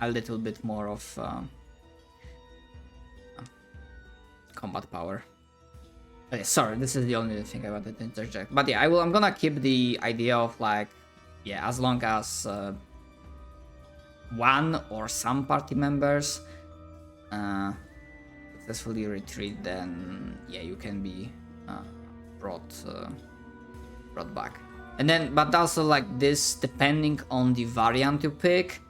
a little bit more of combat power. Okay, sorry, this is the only thing I wanted to interject. But yeah, I'm gonna keep the idea of like, yeah, as long as one or some party members successfully retreat, then yeah, you can be brought back. And then, but also like this, depending on the variant you pick,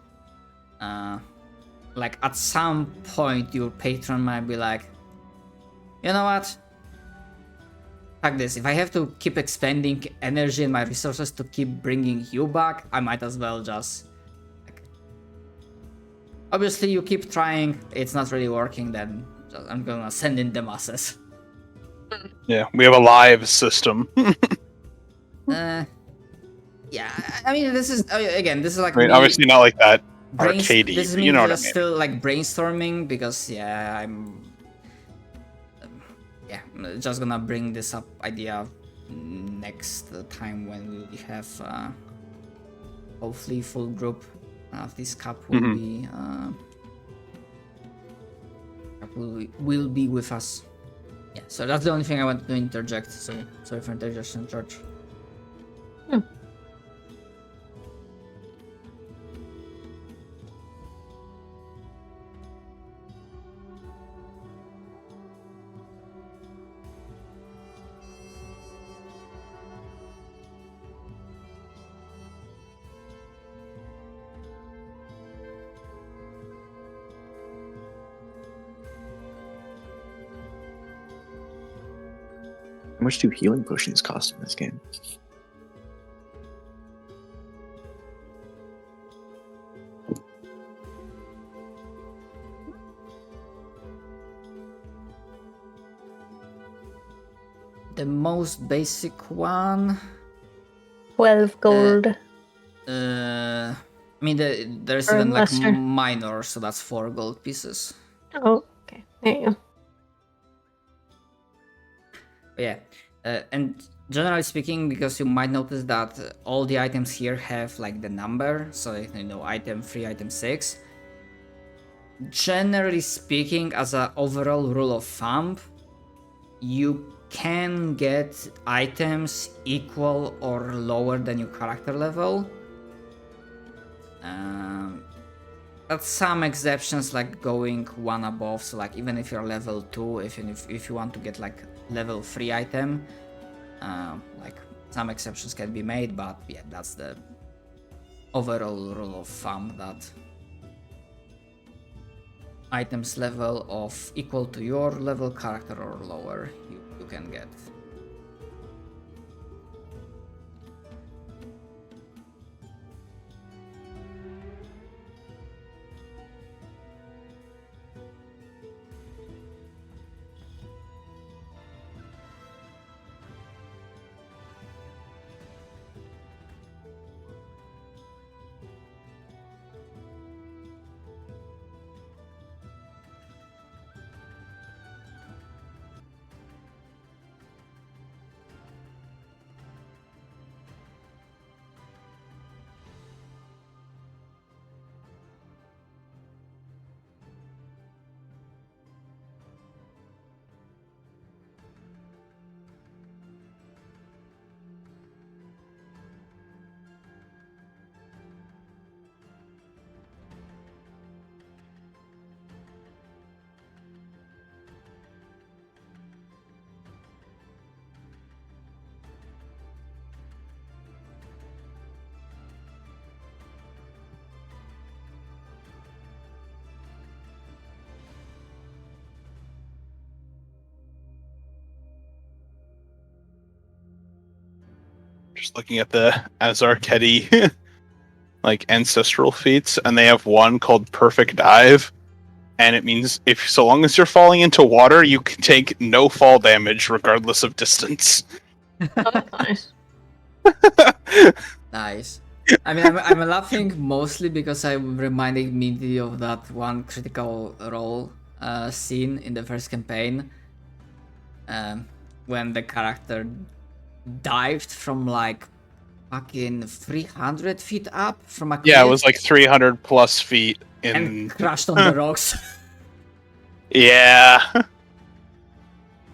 like at some point your patron might be like, you know what? Fuck this. If I have to keep expending energy and my resources to keep bringing you back, I might as well just. Like, obviously, you keep trying. It's not really working. Then I'm gonna send in the masses. Yeah, we have a live system. Yeah, I mean, this is again. This is like I mean, me obviously not like that brains- arcadey, This is but me you know what I just mean. still like brainstorming because yeah, I'm. Yeah, I'm just gonna bring this up idea next time when we have hopefully full group of this cup will be will be with us. Yeah, so that's the only thing I want to interject. So sorry for interjection, George. much do healing potions cost in this game? The most basic one. 12 gold. I mean, there's Or even like lesser. minor, so that's 4 gold pieces. Oh, okay. There you go. But yeah, and generally speaking, because you might notice that all the items here have like the number, so you know, item 3, item 6. Generally speaking, as an overall rule of thumb, you can get items equal or lower than your character level. But some exceptions, like going one above, so like even if you're level 2, if you want to get like level 3 item, like some exceptions can be made, but yeah, that's the overall rule of thumb, that items level of equal to your level character or lower you can get. Just looking at the Azarketi like ancestral feats, and they have one called Perfect Dive, and it means if so long as you're falling into water, you can take no fall damage regardless of distance. Oh, that's nice. Nice. I mean, I'm laughing mostly because I'm reminding me of that one critical role scene in the first campaign, when the character dived from like fucking 300 feet up from a cliff. Yeah, it was like 300 plus feet in. And crashed on the rocks. Yeah.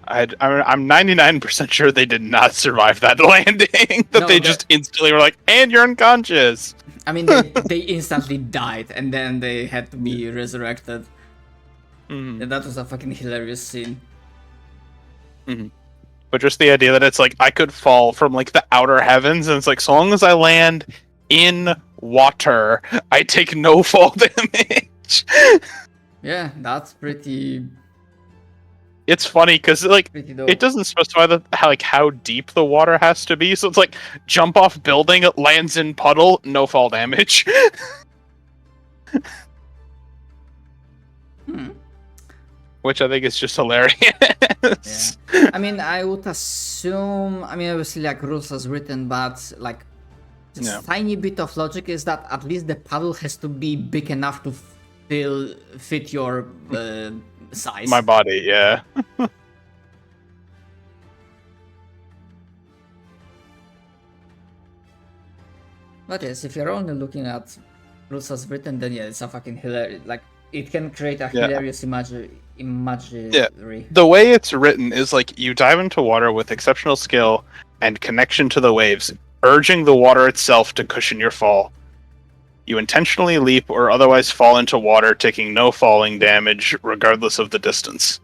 I'm 99% sure they did not survive that landing. That No, they but- just instantly were like, and you're unconscious. I mean, they instantly died and then they had to be resurrected. Mhm. And that was a fucking hilarious scene. But just the idea that it's like I could fall from like the outer heavens, and it's like so long as I land in water, I take no fall damage. Yeah, that's pretty It's funny because like dope. it doesn't specify how deep the water has to be, so it's like jump off building, it lands in puddle, no fall damage. Which I think is just hilarious. Yeah. I mean, I would assume, I mean, obviously, like, rules as written, but, like, just Yeah. tiny bit of logic is that at least the paddle has to be big enough to fit your size. My body, yeah. But yes, if you're only looking at rules as written, then yeah, it's a fucking hilarious, like, it can create a Yeah. hilarious imagery. The way it's written is like you dive into water with exceptional skill and connection to the waves, urging the water itself to cushion your fall. You intentionally leap or otherwise fall into water, taking no falling damage regardless of the distance.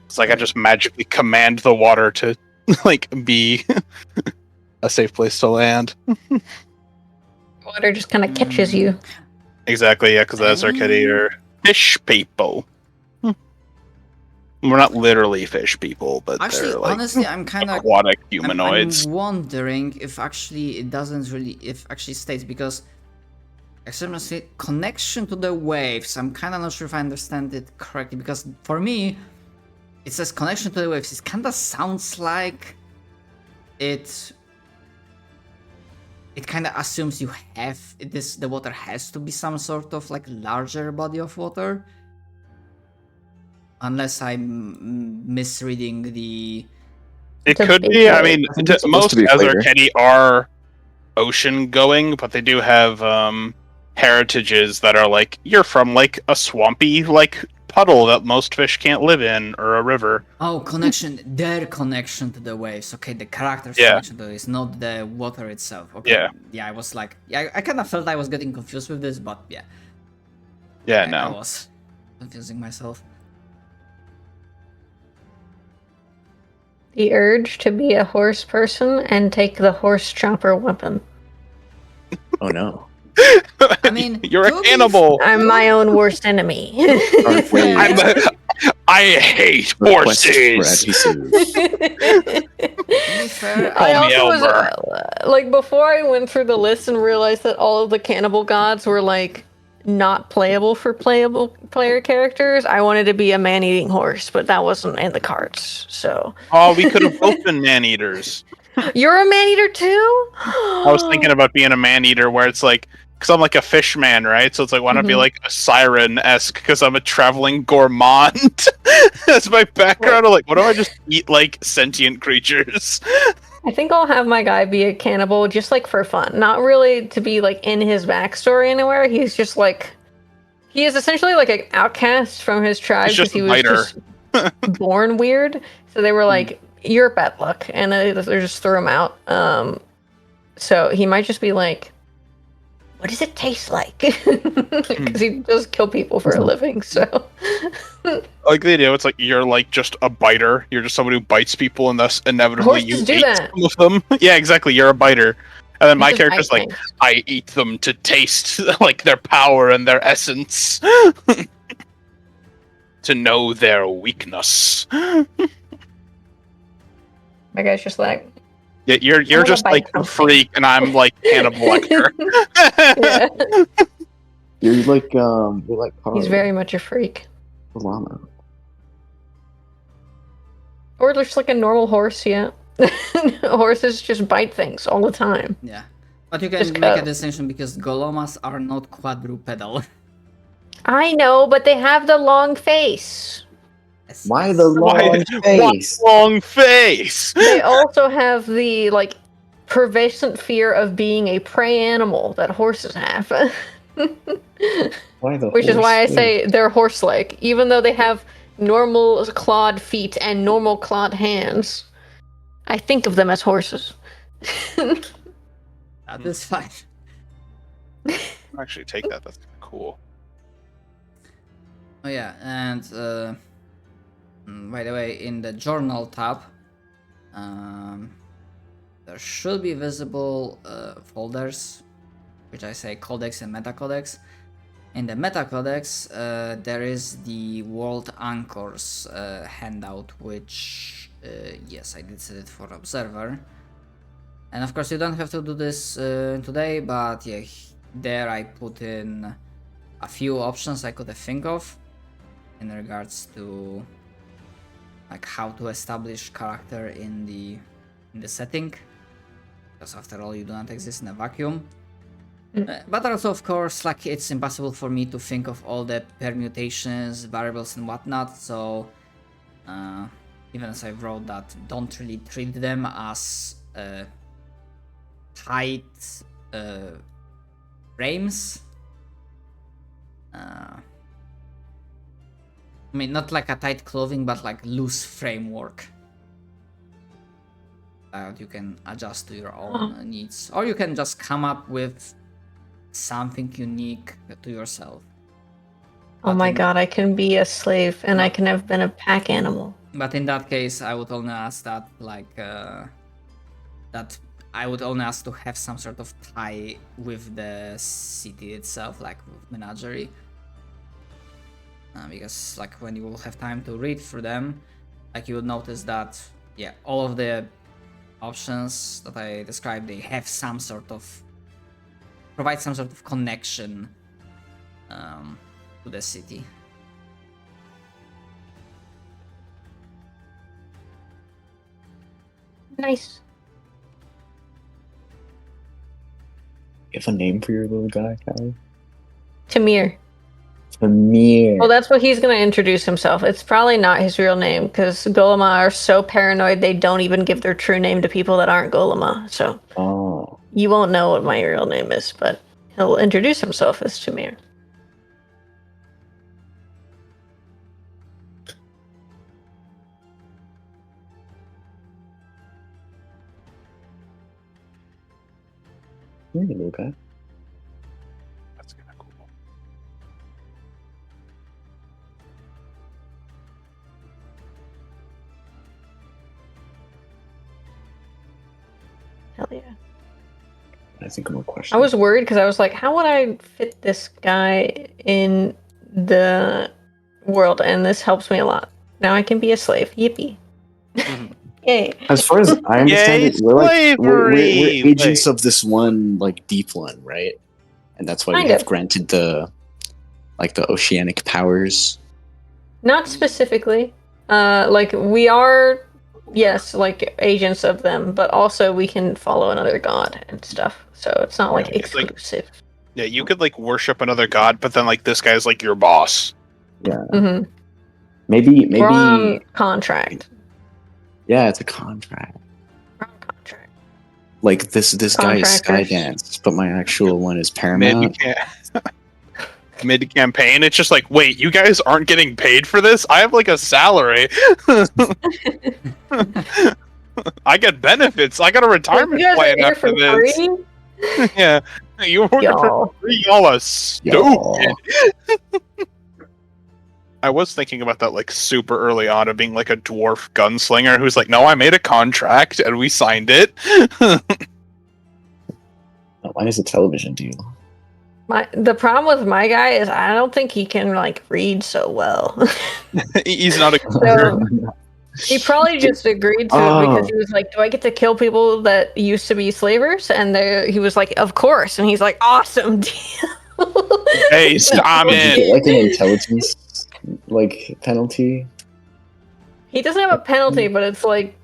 It's like I just magically command the water to like be a safe place to land. Water just kind of catches you. Exactly, yeah, because that's Arcady or fish people. We're not literally fish people, but Actually, they're like honestly, I'm kind of aquatic humanoids. I'm wondering if actually it doesn't really, if actually states, because extremely connection to the waves. I'm kind of not sure if I understand it correctly, because for me, it says connection to the waves. It kind of sounds like it kind of assumes you have this. The water has to be some sort of like larger body of water, unless I'm misreading the. It It's a could big be. I wave. mean, I think it's supposed most to be Desert equator. Teddy are ocean going, but they do have heritages that are like you're from like a swampy like puddle that most fish can't live in, or a river. Oh, connection, their connection to the waves. Okay, the character's Yeah. connection to this, not the water itself. Okay. Yeah. Yeah, I was like, yeah, I kind of felt I was getting confused with this, but yeah. Yeah, I no. was confusing myself. The urge to be a horse person and take the horse chopper weapon. Oh no. I mean, you're to a be cannibal. I'm my own worst enemy. Aren't we? fair- I hate Request for horses. adhesive. To be fair, Call I me also was Elmer. like, before I went through the list and realized that all of the cannibal gods were like not playable for playable player characters, I wanted to be a man-eating horse, but that wasn't in the cards. So Oh, we could have both been man-eaters. you're a man-eater too? I was thinking about being a man-eater where it's like, because I'm like a fish man, right? So it's like, why not be Mhm. like a siren-esque, because I'm a traveling gourmand. That's my background. I'm like, what do I just eat like sentient creatures? I think I'll have my guy be a cannibal just like for fun. Not really to be like in his backstory anywhere. He's just like he is essentially like an outcast from his tribe He's just he a was biter. just born weird. So they were like, "You're bad luck," and they just threw him out. So he might just be like, "What does it taste like?" Because he does kill people for a living. So Like the idea, it's like you're like just a biter. You're just someone who bites people, and thus inevitably Horses you do eat that. some of them. Yeah, exactly. You're a biter, and then my Just character's bite like, things. I eat them to taste like their power and their essence, to know their weakness. My guy's just like, Yeah, you're gonna just bite like a something. freak, and I'm like Hannibal Lecter. yeah, You're like Carl, he's very much a freak. the llama. Or just like a normal horse, yeah. Horses just bite things all the time. yeah. But you can Just make a go. distinction because Golomas are not quadrupedal. I know, but they have the long face. Yes, Why yes. the long face? Long face. They also have the like pervasive fear of being a prey animal that horses have. Why the Which is why I horse say they're horse-like, even though they have normal clawed feet and normal clawed hands. I think of them as horses. That is fine. Actually, take that. That's cool. Oh yeah, and by the way, in the journal tab, there should be visible folders, which I say codex and meta codex. In the meta codex, there is the world anchors handout, which yes, I did set it for observer. And of course, you don't have to do this today, but yeah, there I put in a few options I could think of in regards to like how to establish character in the setting, because after all, you do not exist in a vacuum. But also, of course, like it's impossible for me to think of all the permutations, variables, and whatnot. So even as I wrote that, don't really treat them as tight frames. I mean, not like a tight clothing, but like loose framework that you can adjust to your own needs, or you can just come up with something unique to yourself. Oh But my in- god, I can be a slave and I can have been a pack animal. But in that case, I would only ask that I would only ask to have some sort of tie with the city itself, like with menagerie. because like when you will have time to read through them, like you will notice that all of the options that I described, they have some sort of provide some sort of connection to the city. Nice. You have a name for your little guy, Callie? Tamir. Amir. Well, that's what he's going to introduce himself. It's probably not his real name because Golema are so paranoid they don't even give their true name to people that aren't Golema. So Oh. you won't know what my real name is, but he'll introduce himself as Tamir. You're a little guy. That's kind of cool. Hell yeah. I think I'm a question. I was worried because I was like, how would I fit this guy in the world? And this helps me a lot. Now I can be a slave. Yippee. Yay. As far as I understand Yay, it, we're slavery! agents of this one like deep one, right? And that's why Kind we have of. granted the oceanic powers. Not specifically. Like we are, yes, like agents of them, but also we can follow another god and stuff. So it's not like Yeah, it's like- exclusive. Yeah, you could like worship another god, but then like this guy's like your boss. Yeah. Mm-hmm. Maybe We're on contract. yeah, it's a contract. We're on contract. Like this guy is Contractors. Skydance, but my actual one is Mid Paramount. mid campaign, it's just like, wait, you guys aren't getting paid for this? I have like a salary. I get benefits. I got a retirement You guys are plan here after for this. free? Yeah, you working for Y'all. free? Y'all are Y'all. stupid. I was thinking about that like super early on of being like a dwarf gunslinger who's like, no, I made a contract and we signed it. Mine is a television deal. The problem with my guy is I don't think he can like read so well. He's not a So he probably just agreed to it because he was like, "Do I get to kill people that used to be slavers?" And he was like, "Of course." And he's like, "Awesome deal." based. I'm Did you in. get like an intelligence like penalty? He doesn't have a penalty, but it's like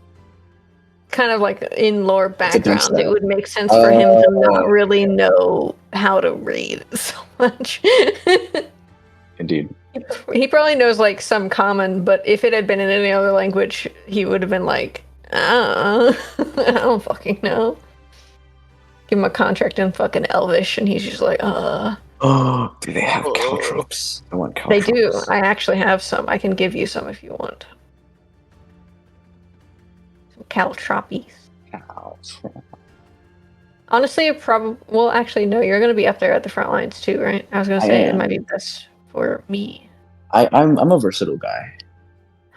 kind of like in lore against background. that. It would make sense for him to not really know how to read so much. Indeed. He probably knows like some common, but if it had been in any other language, he would have been like, I don't fucking know. Give him a contract in fucking Elvish, and he's just like, Oh, do they have caltrops? I want caltrops. They do. I actually have some. I can give you some if you want. Some caltropies. Caltrops. Honestly, well, actually, no. You're gonna be up there at the front lines too, right? I was gonna say it am. might be best for me. I'm a versatile guy,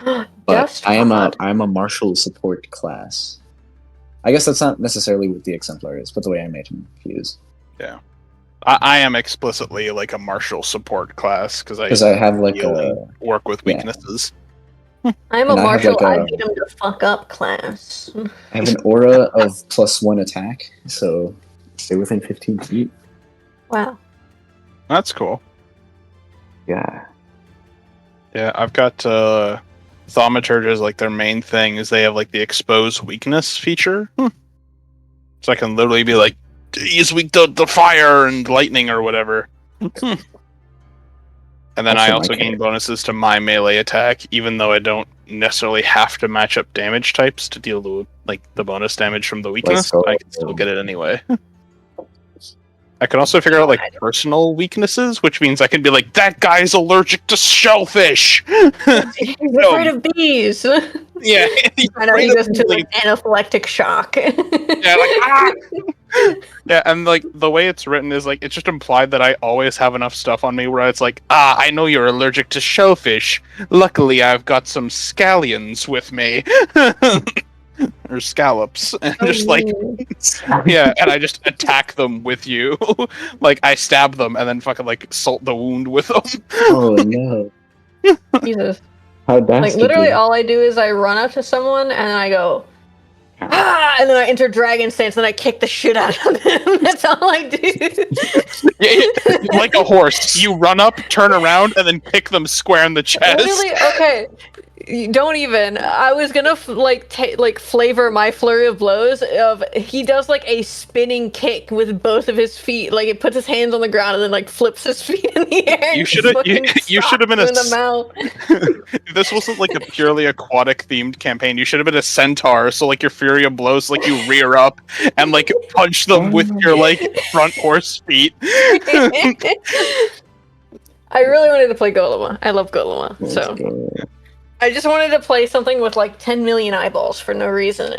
but Just I'm odd. a martial support class. I guess that's not necessarily what the exemplar is, but the way I made him use. I am explicitly like a martial support class because Because I have like really a work with yeah. weaknesses. I'm a and I have, martial. like, I a- beat him to fuck up class. I have an aura of +1 attack, so stay within 15 feet. Wow. That's cool. Yeah. Yeah, I've got thaumaturges, like their main thing is they have like the expose weakness feature. So I can literally be like, he's weak to the fire and lightning or whatever. And then That's I what also my gain character- bonuses to my melee attack, even though I don't necessarily have to match up damage types to deal the the bonus damage from the weakness. go. I can still get it anyway. I can also figure out like personal weaknesses, which means I can be like, that guy's allergic to shellfish. He's afraid of bees. Yeah, I know he goes into like anaphylactic shock. Yeah, like ah! Yeah, and like the way it's written is like it's just implied that I always have enough stuff on me where it's like, I know you're allergic to shellfish. Luckily, I've got some scallions with me. Or scallops. And just like yeah, and I just attack them with you. Like I stab them and then fucking like salt the wound with them. Oh no. Jesus. How Like, dastardly. literally all I do is I run up to someone and I go, ah! And then I enter dragon stance and I kick the shit out of them. That's all I do. Like a horse, you run up, turn around, and then kick them square in the chest. Literally, okay. Don't even. I was gonna flavor my flurry of blows of he does like a spinning kick with both of his feet, like it puts his hands on the ground and then like flips his feet in the air. You should have. You should have been in the mouth. If this wasn't like a purely aquatic themed campaign, you should have been a centaur. So like your fury of blows, like you rear up and like punch them with your like front horse feet. I really wanted to play Golema. I love Golema, so. I just wanted to play something with like 10 million eyeballs for no reason.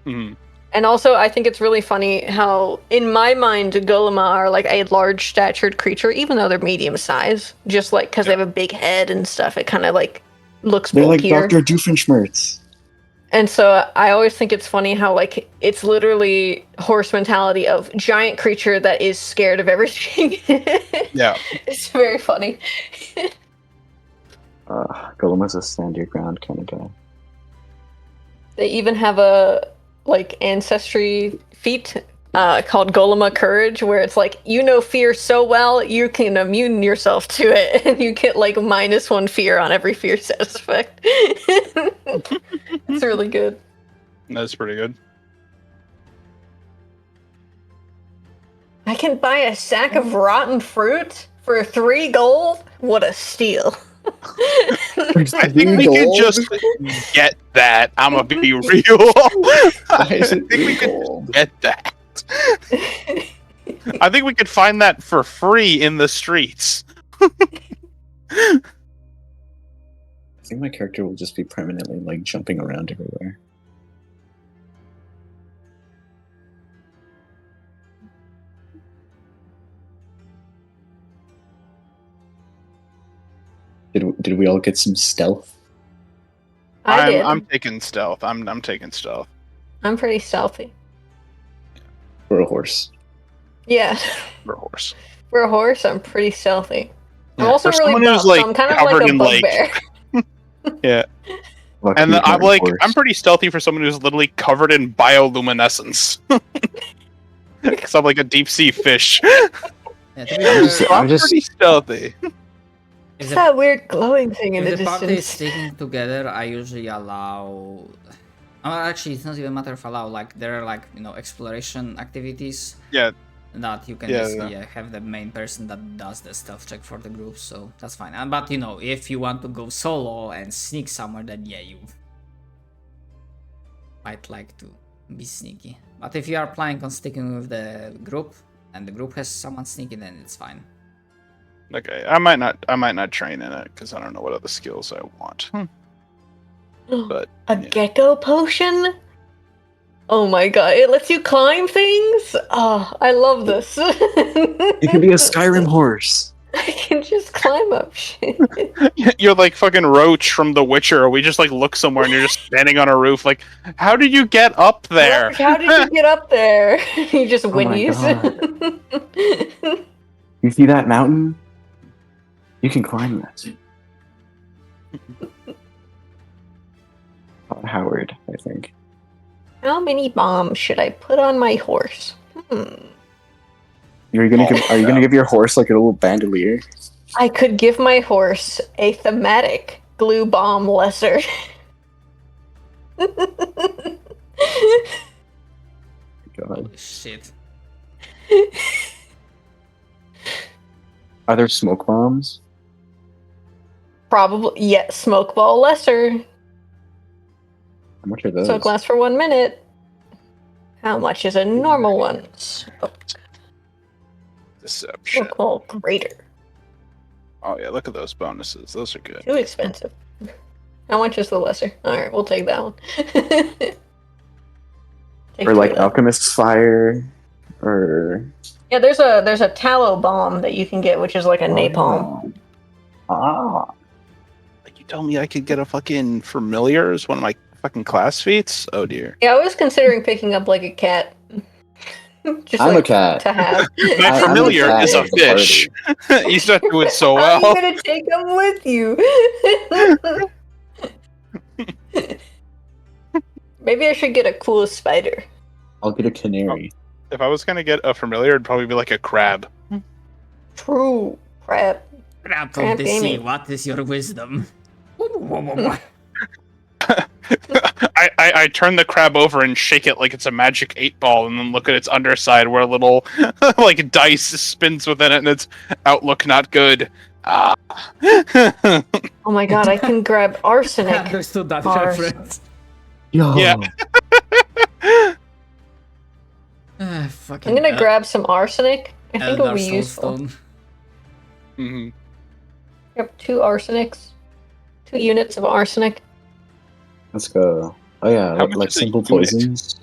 Mhm. And also, I think it's really funny how, in my mind, Golema are like a large statured creature, even though they're medium size. Just like because they have a big head and stuff, it kind of like looks They're like bulkier. Dr. Doofenshmirtz. And so I always think it's funny how like it's literally horse mentality of giant creature that is scared of everything. Yeah. It's very funny. Golema's a stand your ground kind of guy. They even have a like ancestry feat called Golema Courage, where it's like fear so well you can immune yourself to it, and you get like -1 fear on every fear status effect. It's really good. That's pretty good. I can buy a sack of rotten fruit for 3 gold. What a steal! I think we could just get that. I'm gonna be real. I think we could get that. I think we could find that for free in the streets. I think my character will just be permanently like jumping around everywhere. Did we all get some stealth? I did. I'm taking stealth. I'm taking stealth. I'm pretty stealthy. For a horse. Yeah. For a horse. For a horse, I'm pretty stealthy. I'm Yeah, also for really someone buff, who's, so like, I'm kind of covered like a in, like- bugbear. Yeah. Lucky And you're I'm not a like, horse. I'm pretty stealthy for someone who's literally covered in bioluminescence. Because I'm like a deep sea fish. Yeah, to be fair, So I'm just- pretty stealthy. if It's the, that weird glowing thing in if the the party is distance. sticking together, I usually allow. Actually, it's not even a matter of allow. Like there are like exploration activities. Yeah. That you can Yeah, basically have the main person that does the stealth check for the group, so that's fine. But if you want to go solo and sneak somewhere, then yeah, you might like to be sneaky. But if you are planning on sticking with the group and the group has someone sneaky, then it's fine. Okay, I might not train in it because I don't know what other skills I want. But A yeah. gecko potion? Oh my god, it lets you climb things? Oh, I love this. You could be a Skyrim horse. I can just climb up shit. You're like fucking Roach from The Witcher. We just like look somewhere and you're just standing on a roof. Like, how did you get up there? How did you get up there? You just Oh my whinnies. You see that mountain? You can climb that. Howard, I think. How many bombs should I put on my horse? Are you gonna give your horse like a little bandolier? I could give my horse a thematic glue bomb lesser. God. Holy shit. Are there smoke bombs? Probably, yeah, smoke ball lesser. How much are those? Smoke lasts for 1 minute. How much is a normal one? Deception. Smoke ball greater. Oh yeah, look at those bonuses. Those are good. Too expensive. How much is the lesser? Alright, we'll take that one. Take Or like two of them. Alchemist's Fire, or Yeah, there's a tallow bomb that you can get, which is like a napalm. Ah, Like you tell me I could get a fucking familiar as one of my fucking class feats? Oh dear. Yeah, I was considering picking up like a cat. Just I'm a like cat. to have. My I'm the familiar cat is a of the party. fish. He's not doing so How are you well. gonna take them with you? Maybe I should get a cool spider. I'll get a canary. If I was gonna get a familiar, it'd probably be like a crab. True. Crap. Crap Crap of the sea, gaming. what is your wisdom? I turn the crab over and shake it like it's a magic 8-ball, and then look at its underside where a little like dice spins within it, and its outlook not good. Ah. Oh my god, I can grab I arsenic. understood that Mars. reference. Yo. Yeah. Fucking I'm gonna grab some arsenic. I think it'll Eldar be useful. Soulstone. Mhm. Yep, 2 arsenics. 2 units of arsenic. Let's go. Oh yeah, How much like is a simple unit? poisons.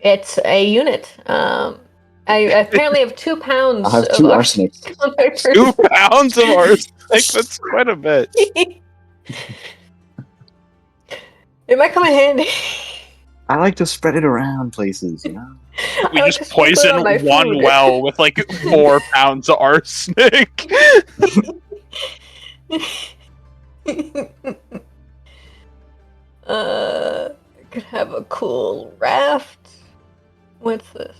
It's a unit. I apparently have 2 pounds I have of 2 arsenics. on my 2 pounds of arsenic? That's quite a bit. It might come in handy. I like to spread it around places, you know? We I like just to sprinkle it poison on my one food. well with like 4 pounds of arsenic. I could have a cool raft. What's this?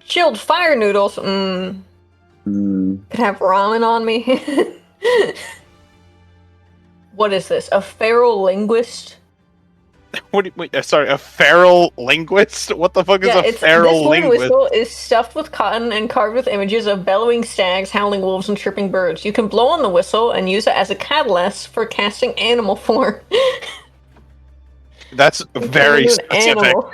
Chilled fire noodles. Hmm. Could have ramen on me. What is this? A feral linguist? What? Wait, sorry, a feral linguist? What the fuck is a This feral wooden linguist? whistle is stuffed with cotton and carved with images of bellowing stags, howling wolves, and chirping birds. You can blow on the whistle and use it as a catalyst for casting animal form. That's very Turn into an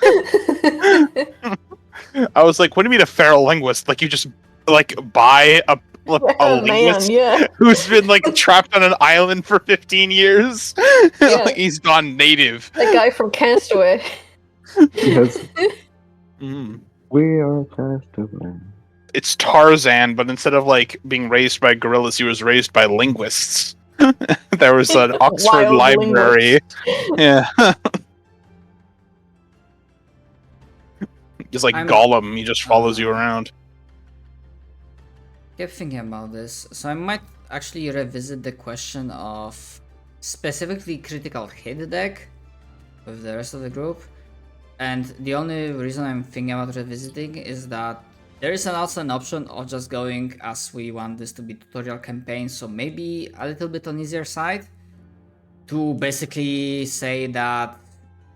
specific. animal. I was like, what do you mean a feral linguist? Like you just like buy a Man, linguist yeah. who's been like trapped on an island for 15 years? Yeah. Like, he's gone native. That guy from Castaway. Because Mm. we are castaway. It's Tarzan, but instead of like being raised by gorillas, he was raised by linguists. There was an Oxford Wild library. Yeah. He's like I'm- Gollum, he just follows you around. Kept thinking about this, so I might actually revisit the question of specifically critical hit deck with the rest of the group. And the only reason I'm thinking about revisiting is that there is also an option of just going as we want this to be tutorial campaign, so maybe a little bit on easier side, to basically say that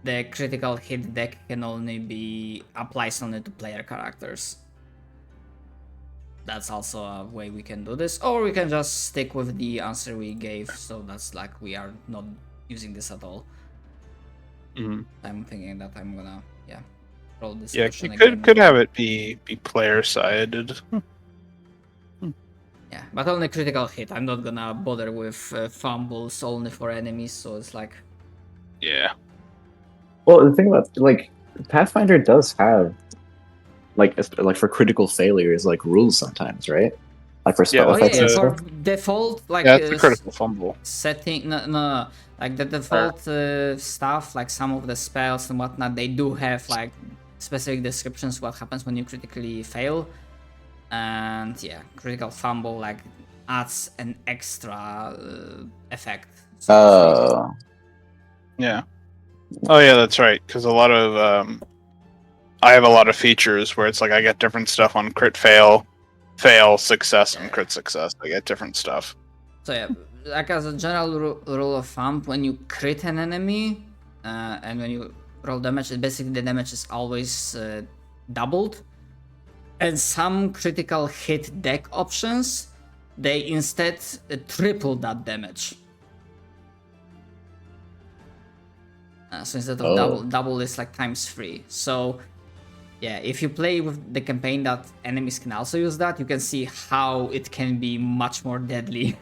the critical hit deck can only be applies only to player characters. That's also a way we can do this, or we can just stick with the answer we gave, so that's like we are not using this at all. Mhm. I'm thinking that I'm gonna roll this. Yeah, option you again. could have it be player sided. Yeah, but only critical hit. I'm not gonna bother with fumbles only for enemies, so it's like Yeah. Well, the thing about like Pathfinder does have like for critical failures like rules sometimes, right? Like for spell Yeah, oh effects yeah, and for stuff. default like Yeah, it's a critical fumble. setting no, like the default stuff, like some of the spells and whatnot, they do have like specific descriptions what happens when you critically fail, and yeah, critical fumble like adds an extra effect. So to speak. Yeah. Oh yeah, that's right. Because a lot of I have a lot of features where it's like I get different stuff on crit fail, success, and crit success. I get different stuff. So yeah, like as a general rule of thumb, when you crit an enemy and when you roll damage, basically the damage is always doubled. And some critical hit deck options, they instead triple that damage. So instead of double is like ×3. So yeah, if you play with the campaign that enemies can also use that, you can see how it can be much more deadly.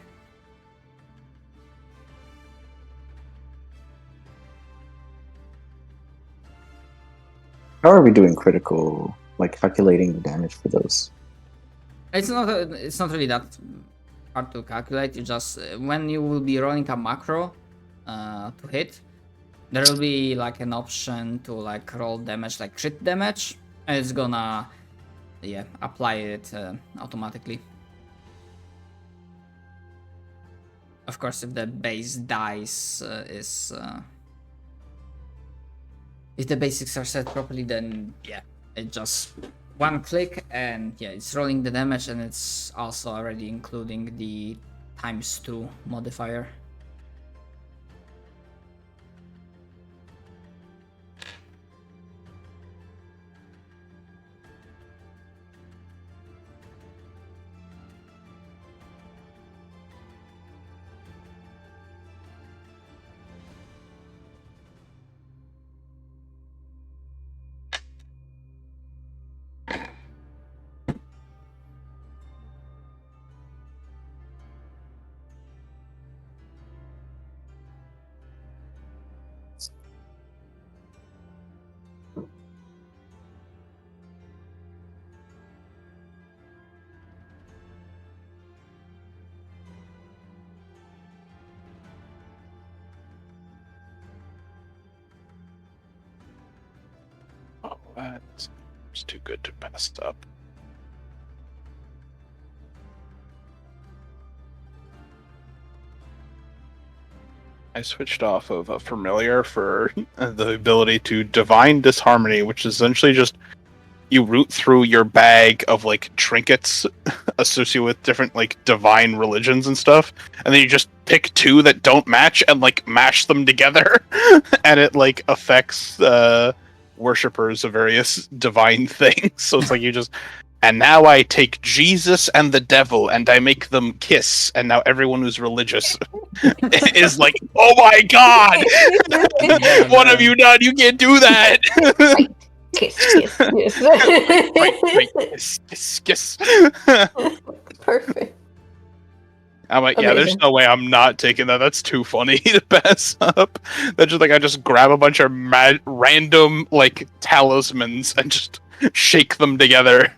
How are we doing critical? Like calculating the damage for those? It's not really that hard to calculate. You just when you will be rolling a macro to hit, there will be like an option to like roll damage, like crit damage, And it's gonna, yeah, apply it automatically. Of course, if the base dice if the basics are set properly, then yeah, it just one click and yeah, it's rolling the damage, and it's also already including the ×2 modifier. Oh, that's too good to pass up. I switched off of a familiar for the ability to divine disharmony, which is essentially just you root through your bag of like trinkets associated with different like divine religions and stuff, and then you just pick two that don't match and like mash them together, and it like affects worshippers of various divine things. So it's like you just. And now I take Jesus and the devil and I make them kiss, and now everyone who's religious is like, "Oh my god, Yeah, what have you done? You can't do that!" Kiss, kiss, kiss. Wait, kiss. Perfect. I'm like, yeah, there's Amazing. no way I'm not taking that. That's too funny to pass up. That's just like I just grab a bunch of random like talismans and just shake them together.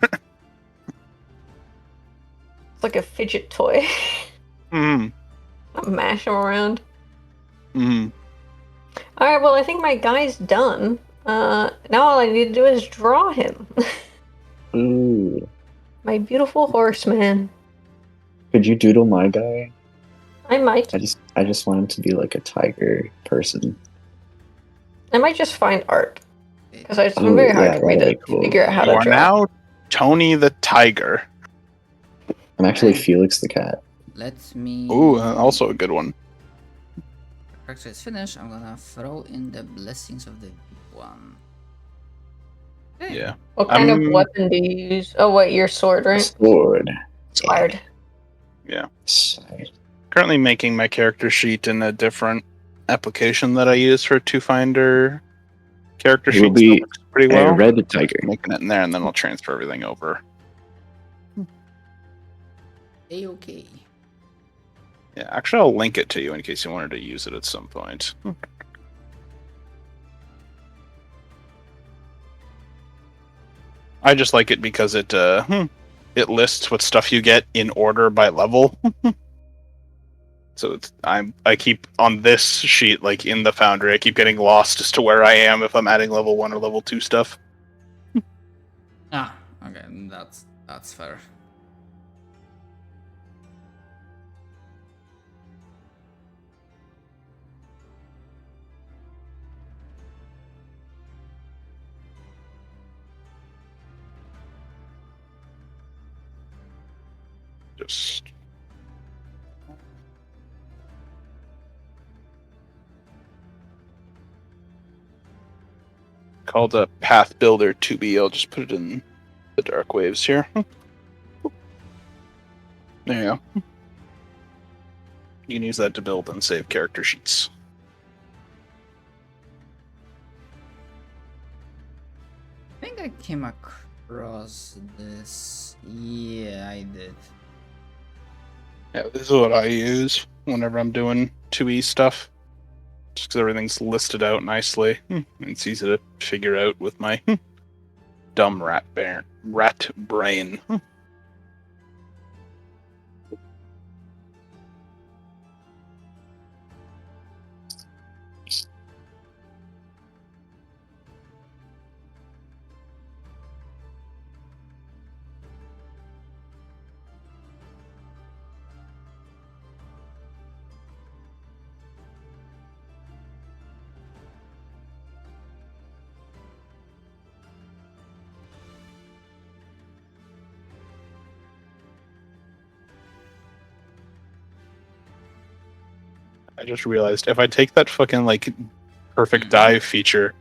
It's like a fidget toy. Mm. Mash them around. Mm. Alright, well, I think my guy's done. Now all I need to do is draw him. Ooh. My beautiful horseman. Could you doodle my guy? I might. I just want him to be like a tiger person. I might just find art. Because it's been Oh, very hard yeah, for me that'd to be cool. figure out how You to are draw. now Tony the Tiger. I'm actually Felix the cat. Let me. Ooh, also a good one. Character is finished. I'm gonna throw in the blessings of the one. Okay. Yeah. What kind of weapon do you use? Oh, wait, your sword, right? Sword. Inspired. Yeah. Side. Currently making my character sheet in a different application that I use for Pathfinder character It will sheets. be That works pretty a well. red tiger. Making it in there, and then I'll transfer everything over. A-okay. Yeah, actually, I'll link it to you in case you wanted to use it at some point. I just like it because it lists what stuff you get in order by level. So I keep on this sheet, like in the Foundry, I keep getting lost as to where I am if I'm adding level 1 or level 2 stuff. Ah, okay, that's fair. Just called a Path Builder 2B. I'll just put it in the Dark Waves here. There you go. You can use that to build and save character sheets. I think I came across this. Yeah, I did. Yeah, this is what I use whenever I'm doing 2E stuff. Just because everything's listed out nicely. It's easy to figure out with my dumb rat brain. I just realized if I take that fucking like perfect Mhm. dive feature,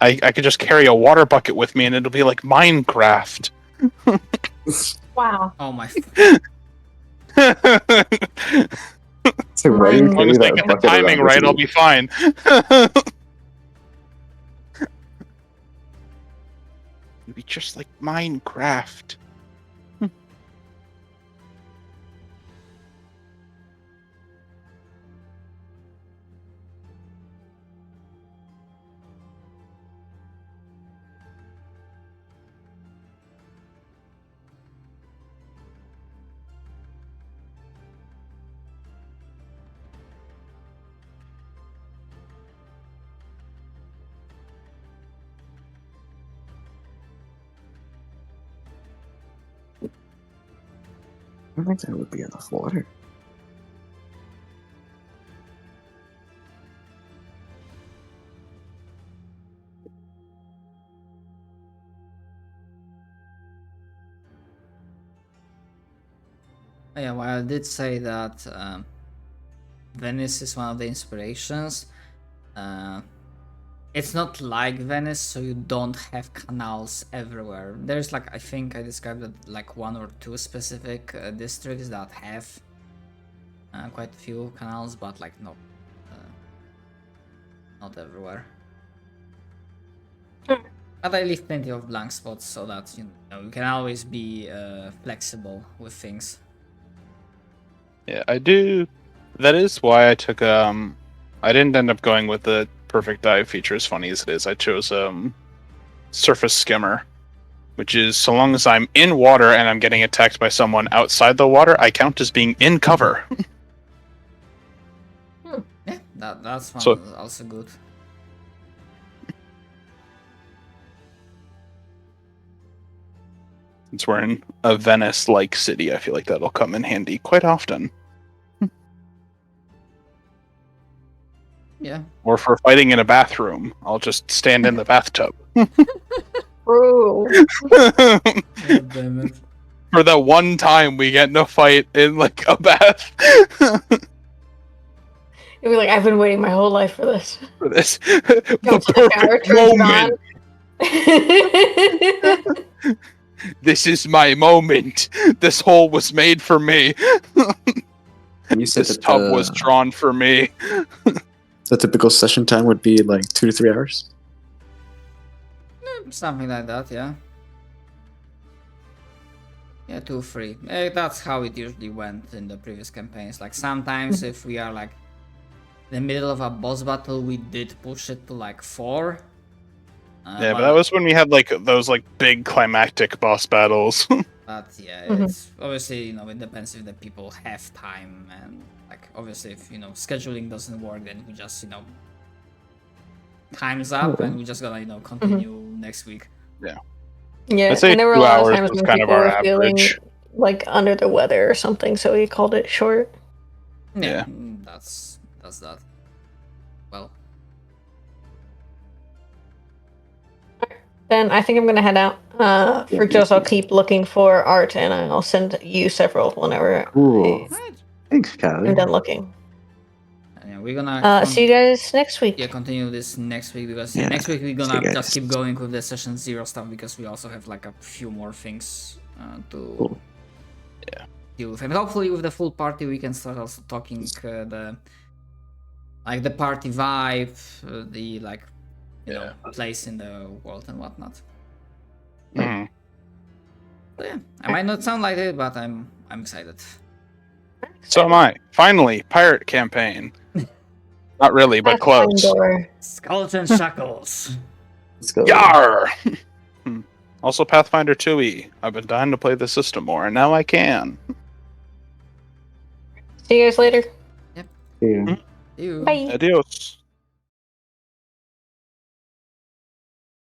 I could just carry a water bucket with me and it'll be like Minecraft. Wow. Oh my. So why do you As long carry as I that get the bucket timing around with right, you? I'll be fine. It'll be just like Minecraft. I think that would be enough water. Yeah, well, I did say that Venice is one of the inspirations. It's not like Venice, so you don't have canals everywhere. There's like, I think I described it like 1 or 2 specific districts that have quite a few canals, but like no, not everywhere. But I leave plenty of blank spots so that you know you can always be flexible with things. Yeah, I do. That is why I took I didn't end up going with the perfect dive feature, as funny as it is. I chose surface skimmer, which is so long as I'm in water and I'm getting attacked by someone outside the water, I count as being in cover. Yeah, that's one So- also good. Since we're in a Venice-like city, I feel like that'll come in handy quite often. Yeah. Or if we're fighting in a bathroom, I'll just stand in the bathtub. Bro. God damn it. For the one time we get in a fight in like a bath. You'll be like, I've been waiting my whole life for this. For this, Jumps the in the shower, perfect turns it moment. on. This is my moment. This hole was made for me. You said This that tub was drawn for me. the typical session time would be like 2 to 3 hours. Something like that, yeah. Yeah, 2, 3. That's how it usually went in the previous campaigns. Like sometimes if we are like in the middle of a boss battle, we did push it to like 4. Yeah, but that was when we had like those like big climactic boss battles. But yeah, Mhm. it's obviously, you know, it depends if the people have time, and like obviously if, you know, scheduling doesn't work, then we just, you know, time's up and we just gotta, you know, continue next week. Yeah, I'd say and there were a 2 lot of hours times was when kind of people our were feeling average. like under the weather or something, so he called it short. Yeah. That's that. Well, Then I think I'm gonna head out. For just I'll keep looking for art, and I'll send you several whenever Cool. right. Thanks, Callie. I'm done looking. Yeah, we're gonna See you guys next week. yeah, continue this next week because Yeah, next week we're see gonna you just guys. keep going with the session 0 stuff because we also have like a few more things to Cool. deal with, and hopefully with the full party we can start also talking the like the party vibe, the like you know place in the world and whatnot. Mhm. So yeah, I might not sound like it, but I'm excited. So am I. Finally, pirate campaign. Not really, but close. Pathfinder. Skulls and shackles. Let's go. Yar! Also, Pathfinder 2e. I've been dying to play the system more, and now I can. See you guys later. Yeah. You. Bye. Adios.